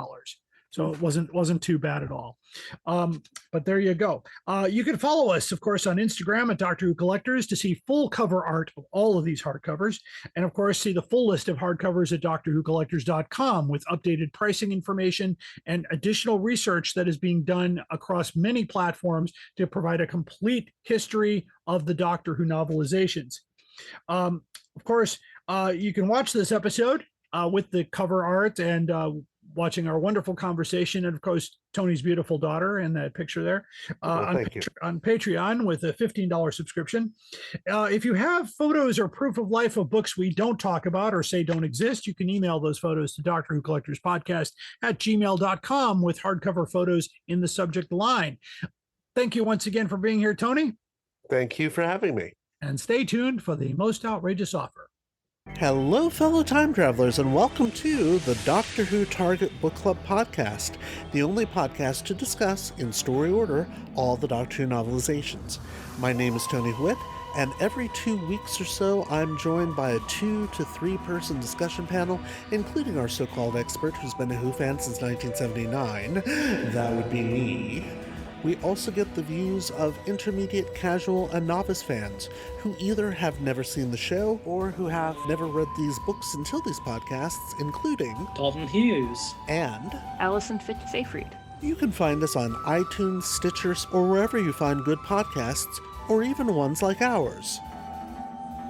So it wasn't too bad at all. But there you go. You can follow us, of course, on Instagram at Doctor Who Collectors to see full cover art of all of these hardcovers. And of course, see the full list of hardcovers at drwhocollectors.com with updated pricing information and additional research that is being done across many platforms to provide a complete history of the Doctor Who novelizations. Of course, you can watch this episode with the cover art and watching our wonderful conversation, and of course Tony's beautiful daughter in that picture there on Patreon with a $15 subscription. If you have photos or proof of life of books we don't talk about or say don't exist, you can email those photos to Doctor Who Collectors Podcast at gmail.com with hardcover photos in the subject line. Thank you once again for being here, Tony. Thank you for having me. And stay tuned for the most outrageous offer. Hello, fellow time travelers, and welcome to the Doctor Who Target Book Club podcast, the only podcast to discuss, in story order, all the Doctor Who novelizations. My name is Tony Whitt, and every 2 weeks or so, I'm joined by a 2 to 3 person discussion panel, including our so-called expert who's been a Who fan since 1979. That would be me. We also get the views of intermediate, casual, and novice fans who either have never seen the show or who have never read these books until these podcasts, including Dalton Hughes and Allison Fitz-Seyfried. You can find us on iTunes, Stitcher, or wherever you find good podcasts, or even ones like ours.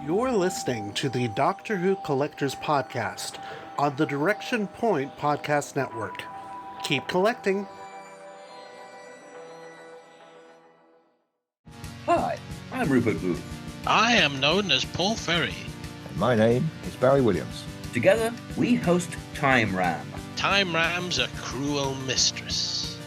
You're listening to the Doctor Who Collectors Podcast on the Direction Point Podcast Network. Keep collecting. Hi, I'm Rupert Booth. I am known as Paul Ferry. And my name is Barry Williams. Together, we host Time Ram. Time Ram's a cruel mistress.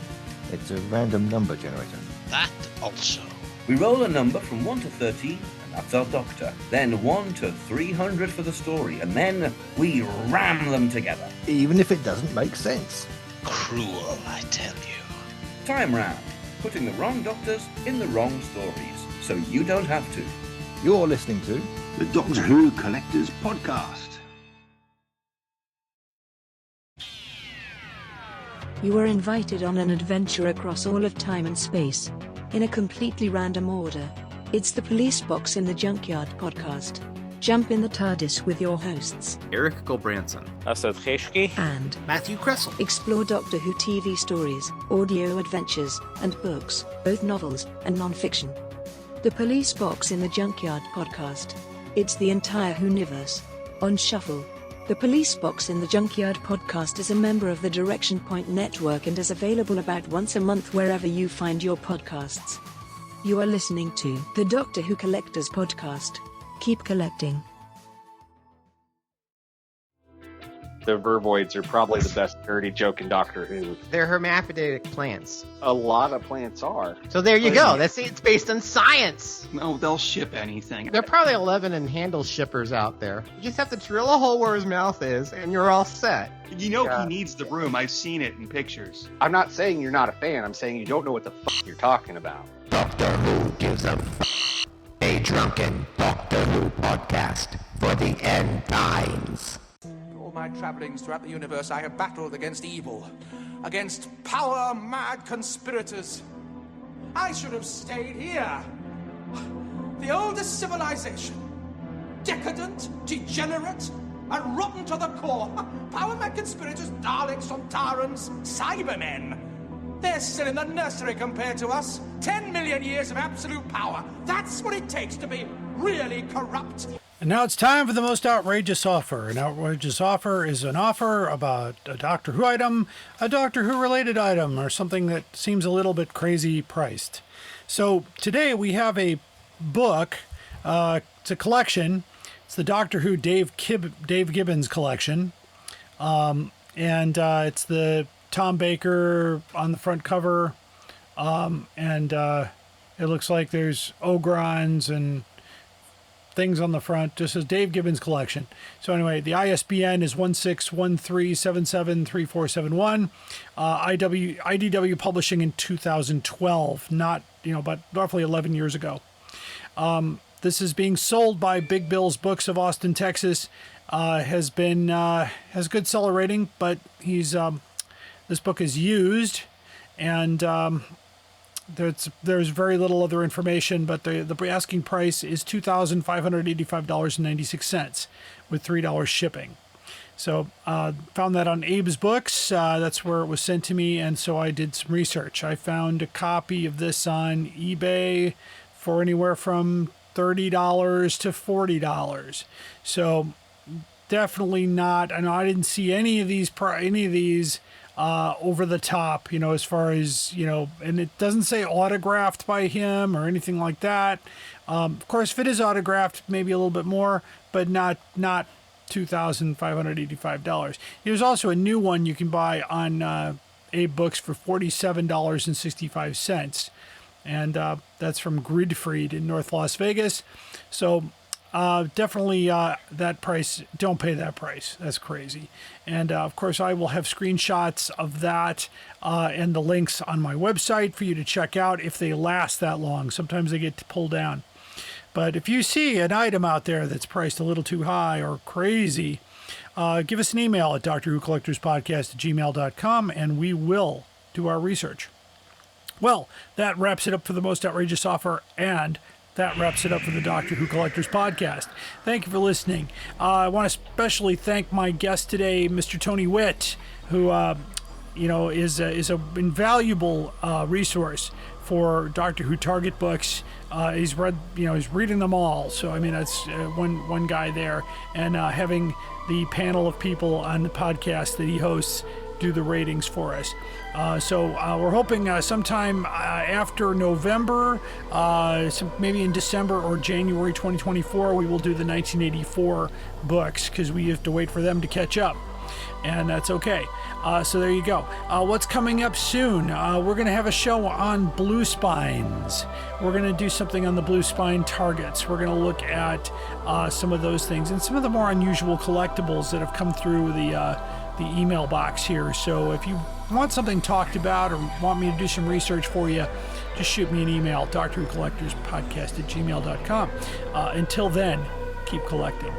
It's a random number generator. That also. We roll a number from 1 to 13, and that's our doctor. Then 1 to 300 for the story, and then we ram them together. Even if it doesn't make sense. Cruel, I tell you. Time Ram, putting the wrong doctors in the wrong stories, so you don't have to. You're listening to the Doctor Who Collectors Podcast. You are invited on an adventure across all of time and space, in a completely random order. It's the Police Box in the Junkyard podcast. Jump in the TARDIS with your hosts, Eric Gulbranson, Asad Kheshki, and Matthew Kressel. Explore Doctor Who TV stories, audio adventures, and books, both novels and non-fiction. The Police Box in the Junkyard podcast. It's the entire Whoniverse on shuffle. The Police Box in the Junkyard podcast is a member of the Direction Point Network and is available about once a month wherever you find your podcasts. You are listening to the Doctor Who Collectors Podcast. Keep collecting. The Vervoids are probably the best dirty joke in Doctor Who. They're hermaphroditic plants. A lot of plants are. So there you go. It's based on science. No, they'll ship anything. There are probably 11 and handle shippers out there. You just have to drill a hole where his mouth is, and you're all set. You know he needs the room. I've seen it in pictures. I'm not saying you're not a fan. I'm saying you don't know what the fuck you're talking about. Doctor Who gives a drunken Doctor Who podcast for the end times. All my travellings throughout the universe, I have battled against evil, against power-mad conspirators. I should have stayed here. The oldest civilization. Decadent, degenerate, and rotten to the core. Power-mad conspirators, Daleks, Sontarans, Cybermen. They're still in the nursery compared to us. 10 million years of absolute power. That's what it takes to be really corrupt. And now it's time for the most outrageous offer. An outrageous offer is an offer about a Doctor Who item, a Doctor Who related item, or something that seems a little bit crazy priced. So today we have a book. It's a collection. It's the Doctor Who Dave Gibbons collection. And it's the Tom Baker on the front cover. And it looks like there's Ogrons and things on the front. Just says Dave Gibbons collection. So anyway, the ISBN is 1613773471. IDW publishing in 2012, not, but roughly 11 years ago. This is being sold by Big Bill's Books of Austin, Texas. Has good seller rating, but this book is used, and there's very little other information, but the asking price is $2,585.96 with $3 shipping. So found that on Abe's Books. That's where it was sent to me, and so I did some research. I found a copy of this on eBay for anywhere from $30 to $40. So definitely not. I know I didn't see any of these over the top, as far as, and it doesn't say autographed by him or anything like that. Of course, if it is autographed, maybe a little bit more, but not $2,585. There's also a new one you can buy on Abe Books for $47.65. And that's from Gridfried in North Las Vegas. So definitely that price, don't pay that price. That's crazy. And of course, I will have screenshots of that and the links on my website for you to check out if they last that long. Sometimes they get pulled down. But if you see an item out there that's priced a little too high or crazy, give us an email at drwhocollectorspodcast@gmail.com and we will do our research. Well, that wraps it up for the most outrageous offer, and that wraps it up for the Doctor Who Collectors Podcast. Thank you for listening. I want to especially thank my guest today, Mr. Tony Whitt, who is an invaluable resource for Doctor Who Target books. He's reading them all. So I mean, that's one guy there, and having the panel of people on the podcast that he hosts do the ratings for us. So we're hoping sometime after November, maybe in December or January 2024, we will do the 1984 books, because we have to wait for them to catch up. And that's okay. So there you go. What's coming up soon? We're going to have a show on blue spines. We're going to do something on the blue spine targets. We're going to look at some of those things and some of the more unusual collectibles that have come through the email box here. So if you want something talked about or want me to do some research for you, just shoot me an email, drwhocollectorspodcast@gmail.com. Until then, keep collecting.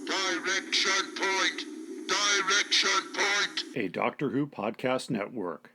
Direction point! Direction point! A Doctor Who podcast network.